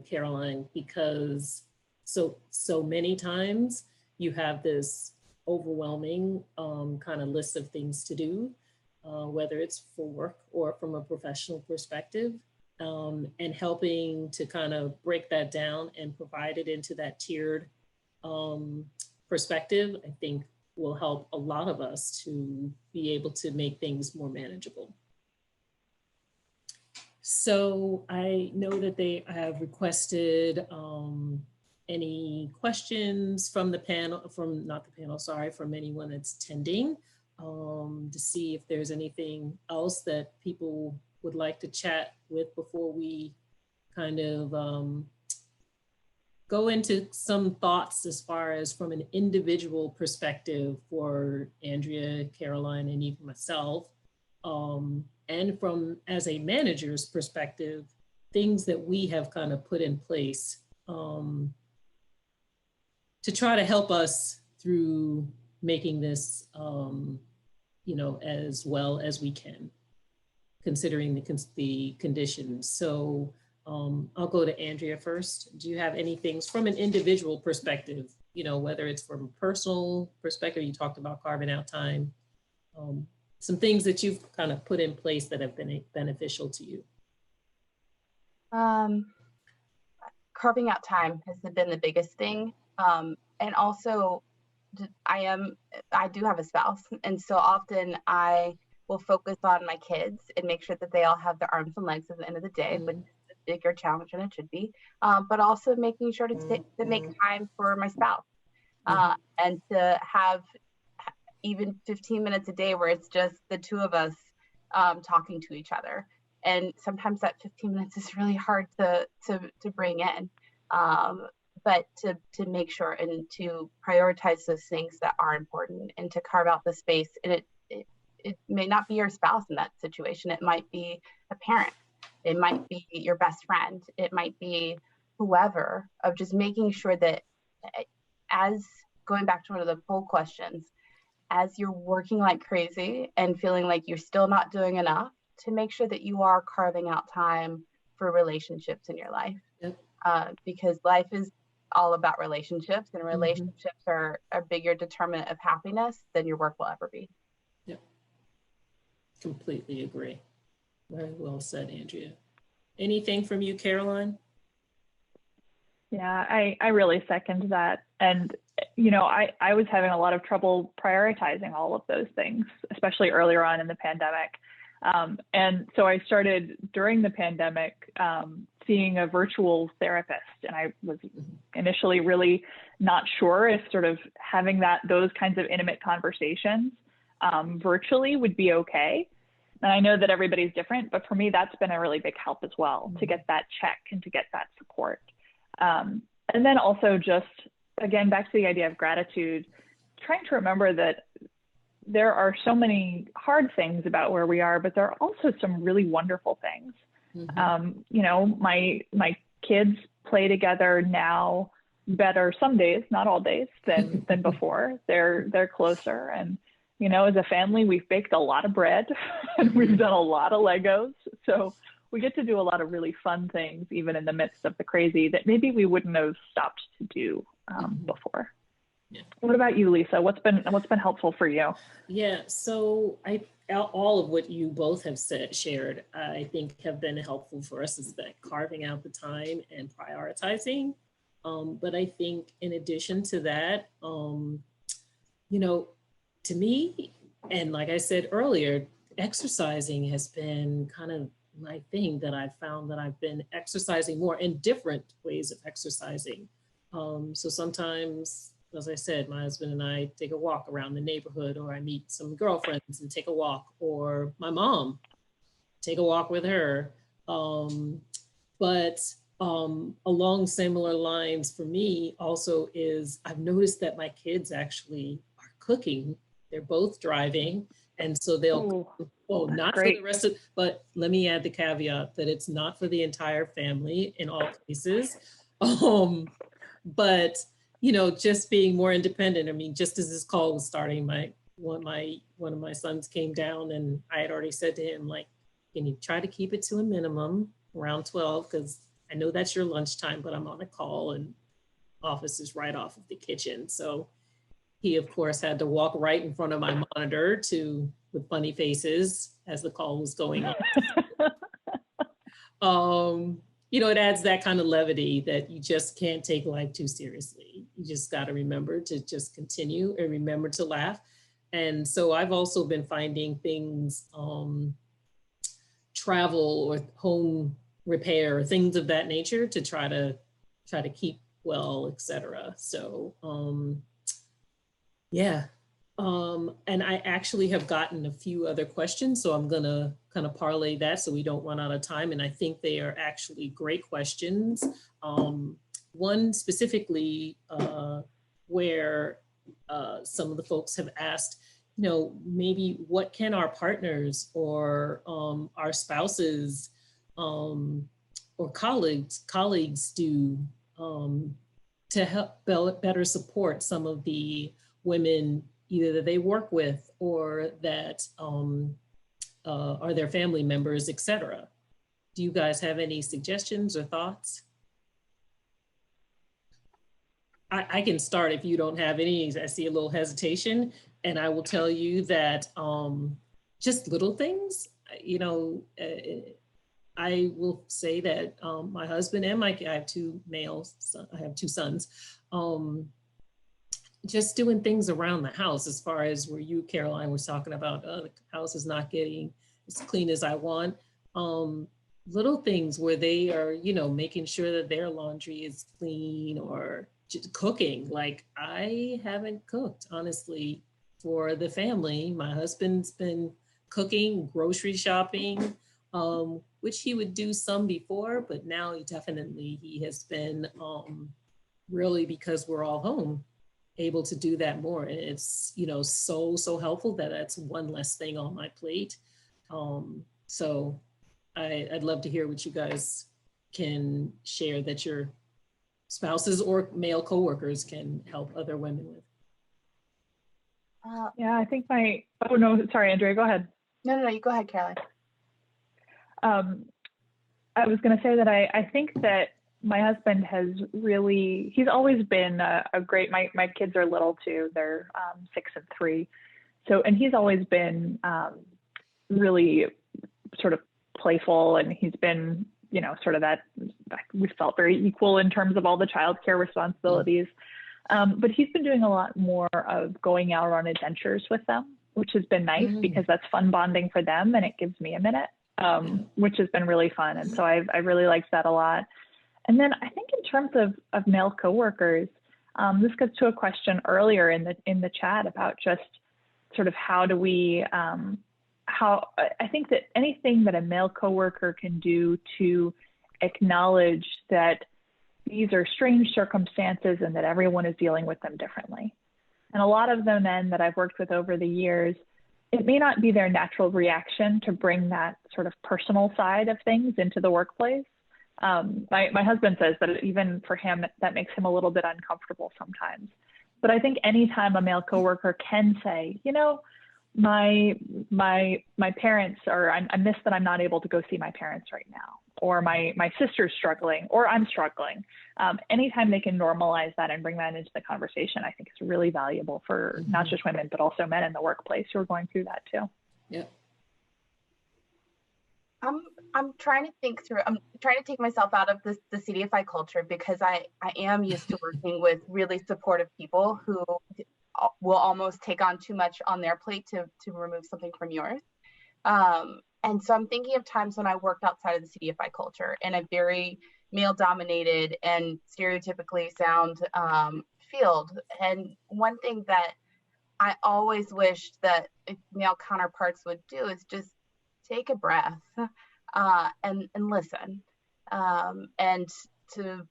Caroline, because so many times you have this overwhelming kind of list of things to do, whether it's for work or from a professional perspective, and helping to kind of break that down and provide it into that tiered perspective, I think will help a lot of us to be able to make things more manageable. So I know that they have requested any questions from the panel, from anyone that's attending, to see if there's anything else that people would like to chat with before we kind of go into some thoughts as far as from an individual perspective for Andrea, Caroline, and even myself. And from as a manager's perspective, things that we have kind of put in place to try to help us through making this, as well as we can, considering the conditions. So I'll go to Andrea first. Do you have any things from an individual perspective, whether it's from a personal perspective, you talked about carving out time, some things that you've kind of put in place that have been beneficial to you? Carving out time has been the biggest thing. And also I do have a spouse. And so often I will focus on my kids and make sure that they all have their arms and legs at the end of the day, which is a bigger challenge than it should be. But also making sure to make time for my spouse and to have even 15 minutes a day where it's just the 2 of us talking to each other. And sometimes that 15 minutes is really hard to bring in, but to make sure and to prioritize those things that are important and to carve out the space. And it may not be your spouse in that situation. It might be a parent. It might be your best friend. It might be whoever, of just making sure that, as going back to one of the poll questions, as you're working like crazy and feeling like you're still not doing enough, to make sure that you are carving out time for relationships in your life. Yep. Because life is all about relationships, and Mhm. relationships are a bigger determinant of happiness than your work will ever be. Yep. Completely agree. Very well said, Andrea. Anything from you, Caroline? Yeah, I really second that. And, you know, I was having a lot of trouble prioritizing all of those things, especially earlier on in the pandemic. And so I started during the pandemic seeing a virtual therapist. And I was initially really not sure if sort of having those kinds of intimate conversations virtually would be okay. And I know that everybody's different, but for me, that's been a really big help as well, to get that check and to get that support. And then also just, again, back to the idea of gratitude, trying to remember that there are so many hard things about where we are, but there are also some really wonderful things. You know, my kids play together now better some days, not all days, than before. They're closer. And, you know, as a family, we've baked a lot of bread and we've done a lot of Legos. So we get to do a lot of really fun things, even in the midst of the crazy that maybe we wouldn't have stopped to do before. Yeah. What about you, Lisa? What's been helpful for you? Yeah, so all of what you both have shared, I think have been helpful for us, is that carving out the time and prioritizing. But I think in addition to that, you know, to me, and like I said earlier, exercising has been kind of my thing, that I've found that I've been exercising more, in different ways of exercising. So sometimes, as I said, my husband and I take a walk around the neighborhood, or I meet some girlfriends and take a walk, or my mom, take a walk with her. But along similar lines for me also is, I've noticed that my kids actually are cooking. They're both driving. And so they'll, not great. For the rest of, but let me add the caveat that it's not for the entire family in all cases. But, you know, just being more independent. I mean, just as this call was starting, one of my sons came down, and I had already said to him, like, can you try to keep it to a minimum around 12? Because I know that's your lunchtime, but I'm on a call and office is right off of the kitchen. So he, of course, had to walk right in front of my monitor with funny faces as the call was going on. You know, it adds that kind of levity that you just can't take life too seriously. You just got to remember to just continue and remember to laugh. And so I've also been finding things, travel or home repair, things of that nature, to try to keep well, etc. So, yeah. And I actually have gotten a few other questions, so I'm gonna kind of parlay that so we don't run out of time. And I think they are actually great questions. One specifically where some of the folks have asked, you know, maybe what can our partners or our spouses or colleagues do to help better support some of the women either that they work with or that are their family members, etc. Do you guys have any suggestions or thoughts? I can start if you don't have any. I see a little hesitation, and I will tell you that just little things, you know, I will say that my husband and I have two sons, just doing things around the house, as far as where you, Caroline, was talking about, the house is not getting as clean as I want. Little things where they are, you know, making sure that their laundry is clean, or just cooking. Like, I haven't cooked, honestly, for the family. My husband's been cooking, grocery shopping, which he would do some before, but now he has been really, because we're all home, able to do that more. And it's, you know, so helpful that that's one less thing on my plate. So I'd love to hear what you guys can share that your spouses or male coworkers can help other women with. Yeah, I think oh no, sorry, Andrea, go ahead. No, you go ahead, Caroline. I was going to say that I think that my husband he's always been a great, my kids are little too, they're 6 and 3. So, and he's always been really sort of playful, and he's been, sort of that, we felt very equal in terms of all the childcare responsibilities. But he's been doing a lot more of going out on adventures with them, which has been nice because that's fun bonding for them, and it gives me a minute, which has been really fun. And so I really liked that a lot. And then I think in terms of male coworkers, this gets to a question earlier in the chat about just sort of how do we, I think that anything that a male coworker can do to acknowledge that these are strange circumstances and that everyone is dealing with them differently. And a lot of the men that I've worked with over the years, it may not be their natural reaction to bring that sort of personal side of things into the workplace. My husband says that even for him, that makes him a little bit uncomfortable sometimes. But I think anytime a male coworker can say, my parents, or I miss that I'm not able to go see my parents right now, or my sister's struggling, or I'm struggling. Anytime they can normalize that and bring that into the conversation, I think it's really valuable for not just women, but also men in the workplace who are going through that too. Yeah. I'm trying to think through, I'm trying to take myself out of the CDFI culture, because I am used to working with really supportive people who will almost take on too much on their plate to remove something from yours. And so I'm thinking of times when I worked outside of the CDFI culture in a very male-dominated and stereotypically sound field. And one thing that I always wished that male counterparts would do is just take a breath and listen. And to,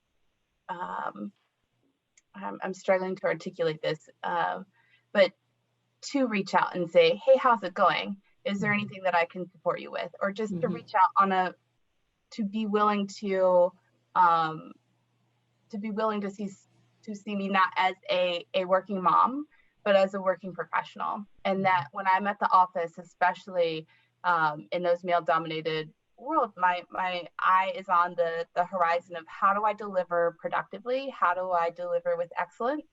I'm struggling to articulate this, but to reach out and say, hey, how's it going? Is there anything that I can support you with? Or just to reach out to be willing to see me not as a working mom, but as a working professional. And that when I'm at the office, especially in those male-dominated world, my eye is on the horizon of how do I deliver productively? How do I deliver with excellence?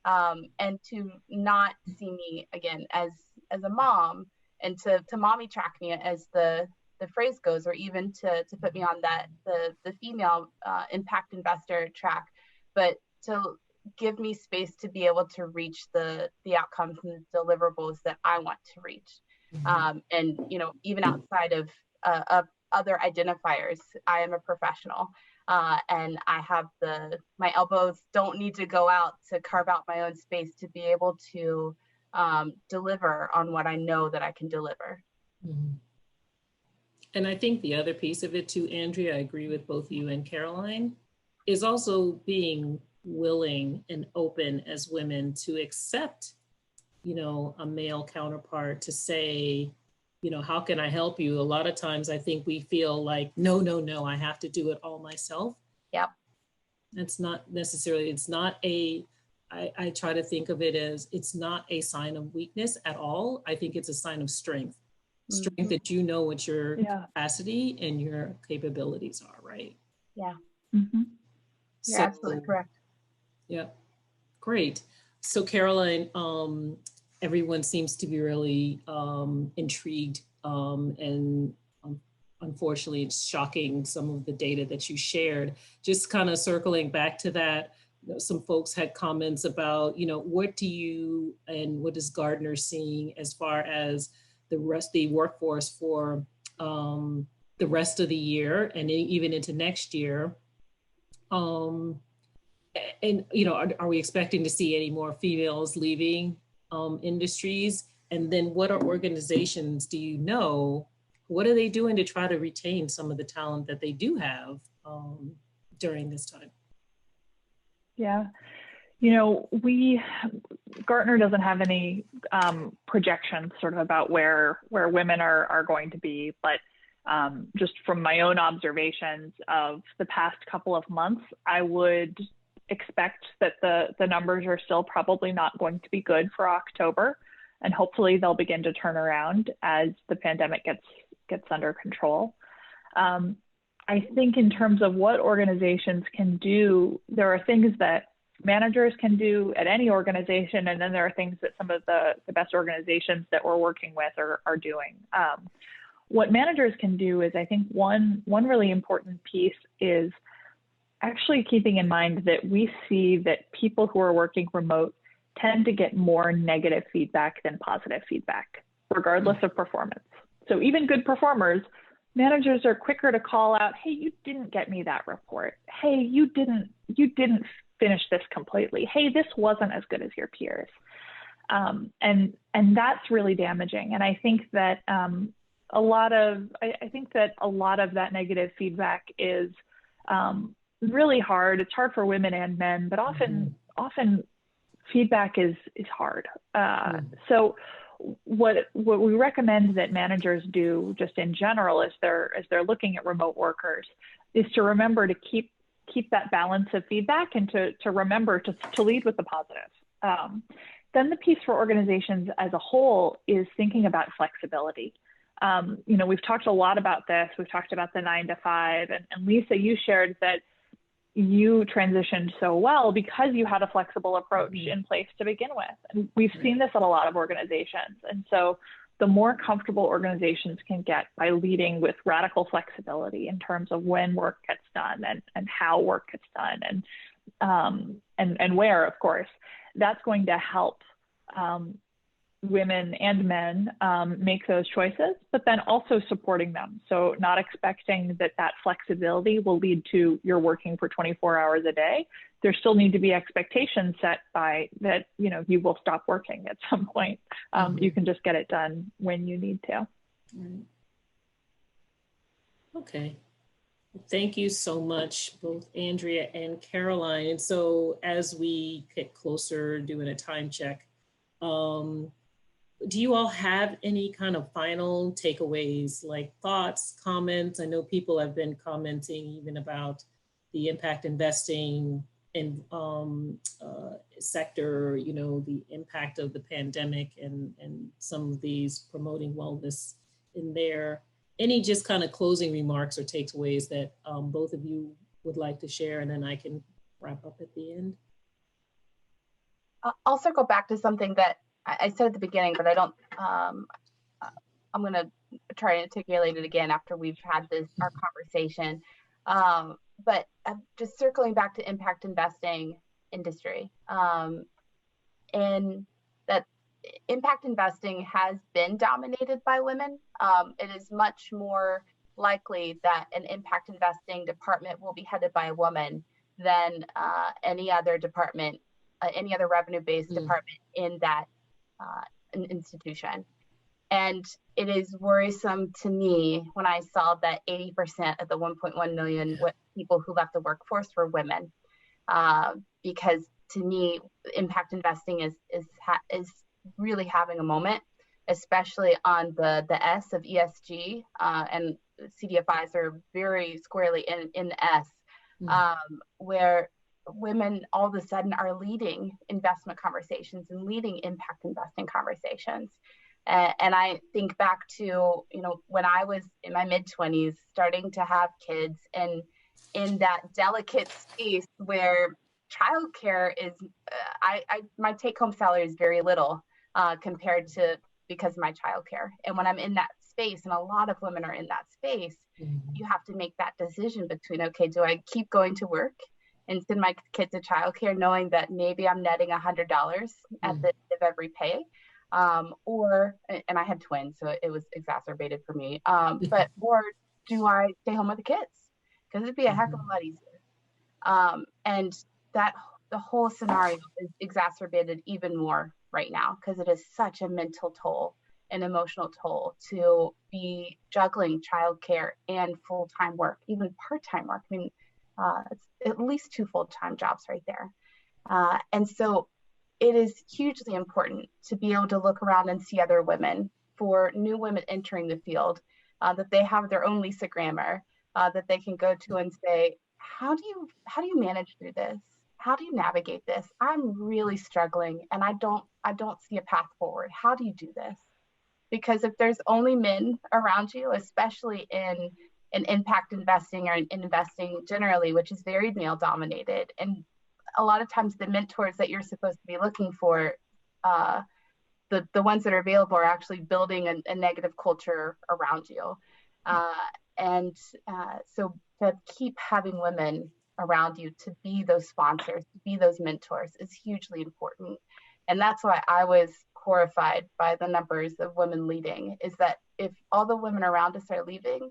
And to not see me again as a mom, and to mommy track me, as the phrase goes, or even to put me on that the female impact investor track, but to give me space to be able to reach the outcomes and the deliverables that I want to reach. And even outside of other identifiers, I am a professional, and I have my elbows don't need to go out to carve out my own space to be able to deliver on what I know that I can deliver. And I think the other piece of it too, Andrea, I agree with both you and Caroline, is also being willing and open as women to accept, a male counterpart, to say, how can I help you? A lot of times I think we feel like, no, I have to do it all myself. Yep. That's not necessarily, I try to think of it as, it's not a sign of weakness at all. I think it's a sign of strength. Strength that you know what your capacity and your capabilities are, right? Yeah. So, you're absolutely correct. Yeah, great. So Caroline, everyone seems to be really intrigued, and unfortunately it's shocking, some of the data that you shared. Just kind of circling back to that, some folks had comments about, what is Gartner seeing as far as the rest of the workforce for the rest of the year and even into next year? And are we expecting to see any more females leaving industries? And then what are organizations, what are they doing to try to retain some of the talent that they do have during this time? Yeah, Gartner doesn't have any projections sort of about where women are going to be, but just from my own observations of the past couple of months, I would expect that the numbers are still probably not going to be good for October. and hopefully they'll begin to turn around as the pandemic gets under control. I think in terms of what organizations can do, there are things that managers can do at any organization, and then there are things that some of the best organizations that we're working with are doing. What managers can do is, I think one really important piece is actually keeping in mind that we see that people who are working remote tend to get more negative feedback than positive feedback, regardless of performance. So even good performers, managers are quicker to call out, hey, you didn't get me that report. Hey, you didn't finish this completely. Hey, this wasn't as good as your peers. And that's really damaging. And I think that a lot of that negative feedback is really hard. It's hard for women and men, but often feedback is hard. So what we recommend that managers do just in general as they're looking at remote workers is to remember to keep that balance of feedback and to remember to lead with the positive. Then the piece for organizations as a whole is thinking about flexibility. We've talked a lot about this. We've talked about the 9 to 5, and Lisa, you shared that you transitioned so well because you had a flexible approach in place to begin with. And we've seen this at a lot of organizations. And so the more comfortable organizations can get by leading with radical flexibility in terms of when work gets done and how work gets done and where, of course, that's going to help women and men make those choices, but then also supporting them. So not expecting that flexibility will lead to you're working for 24 hours a day. There still need to be expectations set by that, you will stop working at some point. You can just get it done when you need to. Okay. Thank you so much, both Andrea and Caroline. And so as we get closer doing a time check, do you all have any kind of final takeaways, like thoughts, comments? I know people have been commenting even about the impact investing in sector, the impact of the pandemic and some of these promoting wellness in there. Any just kind of closing remarks or takeaways that both of you would like to share, and then I can wrap up at the end? I'll circle back to something that I said at the beginning, but I don't, I'm going to try and articulate it again after we've had our conversation. But just circling back to impact investing industry, and that impact investing has been dominated by women. It is much more likely that an impact investing department will be headed by a woman than any other department, any other revenue-based department in that an institution. And it is worrisome to me when I saw that 80% of the 1.1 million people who left the workforce were women, because to me, impact investing is really having a moment, especially on the S of ESG, and CDFIs are very squarely in the S, where women all of a sudden are leading investment conversations and leading impact investing conversations. And I think back to, when I was in my mid-20s, starting to have kids, and in that delicate space where childcare is, my take-home salary is very little compared to, because of my childcare. And when I'm in that space, and a lot of women are in that space, you have to make that decision between, okay, do I keep going to work and send my kids to childcare knowing that maybe I'm netting $100 at the end of every pay? And I had twins, so it was exacerbated for me. Or do I stay home with the kids? Because it'd be a heck of a lot easier. And that the whole scenario is exacerbated even more right now, because it is such a mental toll, an emotional toll to be juggling childcare and full-time work, even part-time work. I mean, it's at least 2 full-time jobs right there. And so it is hugely important to be able to look around and see other women, for new women entering the field, that they have their own Lisa Grammer, that they can go to and say, how do you manage through this? how do you navigate this? I'm really struggling and I don't see a path forward. How do you do this? Because if there's only men around you, especially in impact investing or in investing generally, which is very male dominated, and a lot of times the mentors that you're supposed to be looking for, the ones that are available are actually building a negative culture around you. So to keep having women around you to be those sponsors, to be those mentors is hugely important. And that's why I was horrified by the numbers of women leading, is that if all the women around us are leaving,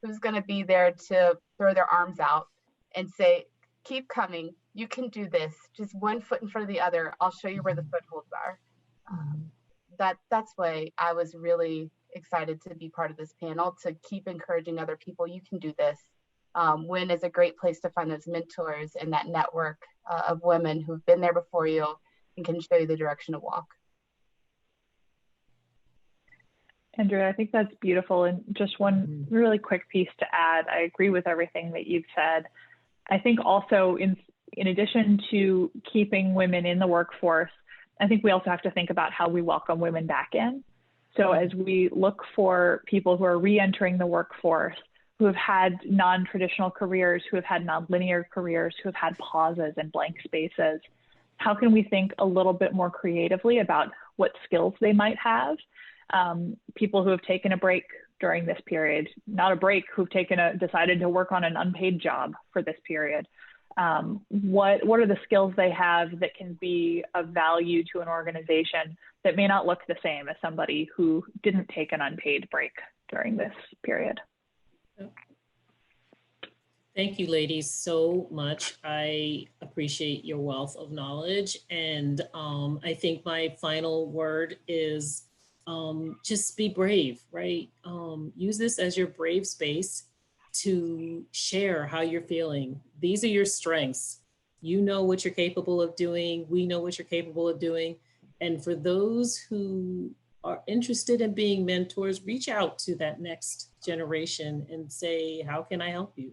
who's going to be there to throw their arms out and say, keep coming, you can do this, just one foot in front of the other, I'll show you where the footholds are. That's why I was really excited to be part of this panel, to keep encouraging other people, you can do this. WIIN is a great place to find those mentors and that network of women who've been there before you and can show you the direction to walk. Andrea, I think that's beautiful. And just one really quick piece to add, I agree with everything that you've said. I think also in addition to keeping women in the workforce, I think we also have to think about how we welcome women back in. So as we look for people who are re-entering the workforce, who have had non-traditional careers, who have had non-linear careers, who have had pauses and blank spaces, how can we think a little bit more creatively about what skills they might have? People who have taken a break during this period, not a break, who've decided to work on an unpaid job for this period. What are the skills they have that can be of value to an organization that may not look the same as somebody who didn't take an unpaid break during this period? Thank you, ladies, so much. I appreciate your wealth of knowledge. And I think my final word is just be brave, right? Use this as your brave space to share how you're feeling. These are your strengths. You know what you're capable of doing. We know what you're capable of doing. And for those who are interested in being mentors, reach out to that next generation and say, how can I help you?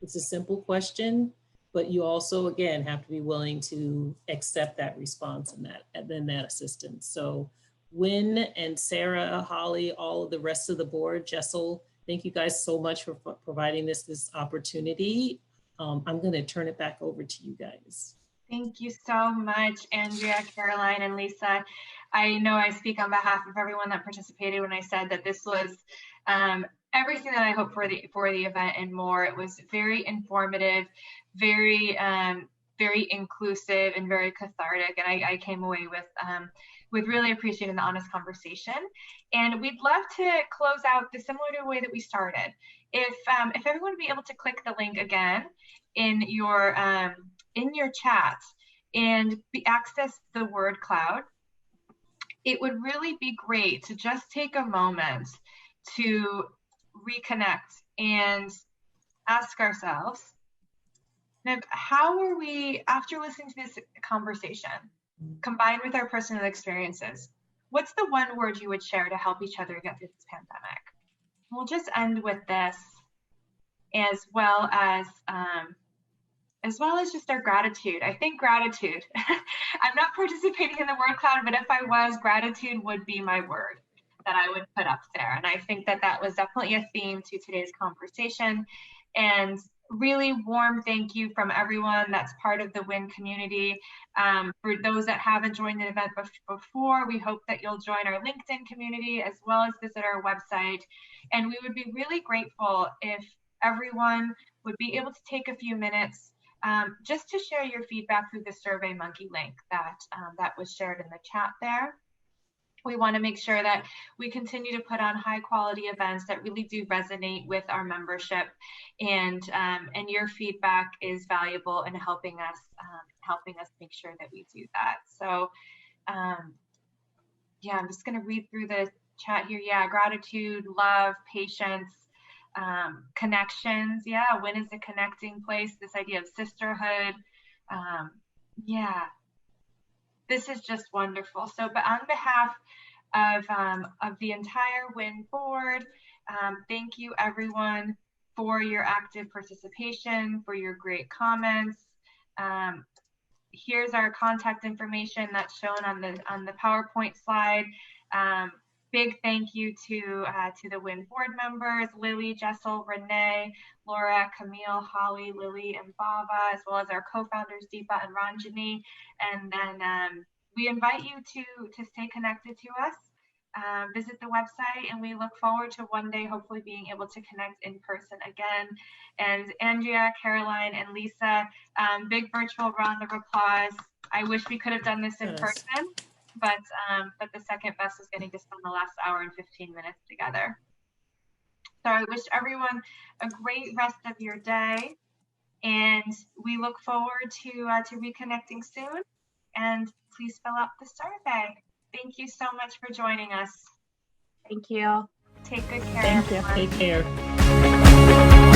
It's a simple question, but you also, again, have to be willing to accept that response and then that assistance. So WIIN and Sarah, Holly, all of the rest of the board, Jessel, thank you guys so much for providing this opportunity. I'm going to turn it back over to you guys. Thank you so much, Andrea, Caroline, and Lisa. I know I speak on behalf of everyone that participated when I said that this was everything that I hope for the event and more. It was very informative, very inclusive, and very cathartic. And I came away with really appreciating the honest conversation. And we'd love to close out similar to the way that we started. If everyone would be able to click the link again in your chat and access the word cloud, it would really be great to just take a moment to reconnect and ask ourselves, now, how are we, after listening to this conversation, combined with our personal experiences, what's the one word you would share to help each other get through this pandemic? We'll just end with this, as well as just our gratitude. I think gratitude. I'm not participating in the word cloud, but if I was, gratitude would be my word that I would put up there. And I think that was definitely a theme to today's conversation. And really warm thank you from everyone that's part of the WIIN community. For those that haven't joined the event before, we hope that you'll join our LinkedIn community as well as visit our website. And we would be really grateful if everyone would be able to take a few minutes just to share your feedback through the SurveyMonkey link that was shared in the chat there. We want to make sure that we continue to put on high quality events that really do resonate with our membership, and your feedback is valuable in helping us make sure that we do that. So yeah, I'm just going to read through the chat here. Yeah, gratitude, love, patience, connections. Yeah, WIIN is a connecting place. This idea of sisterhood. Yeah. This is just wonderful. So, but on behalf of the entire WIIN board, thank you everyone for your active participation, for your great comments. here's our contact information that's shown on the PowerPoint slide. Big thank you to the WIIN board members, Lily, Jessel, Renee, Laura, Camille, Holly, Lily, and Bava, as well as our co-founders, Deepa and Ranjani. And then we invite you to stay connected to us. Visit the website, and we look forward to one day hopefully being able to connect in person again. And Andrea, Caroline, and Lisa, big virtual round of applause. I wish we could have done this in person, but the second best is getting to spend the last hour and 15 minutes together. So I wish everyone a great rest of your day, and we look forward to reconnecting soon. And please fill out the survey. Thank you so much for joining us. Thank you. Take good care. Thank you. Take care.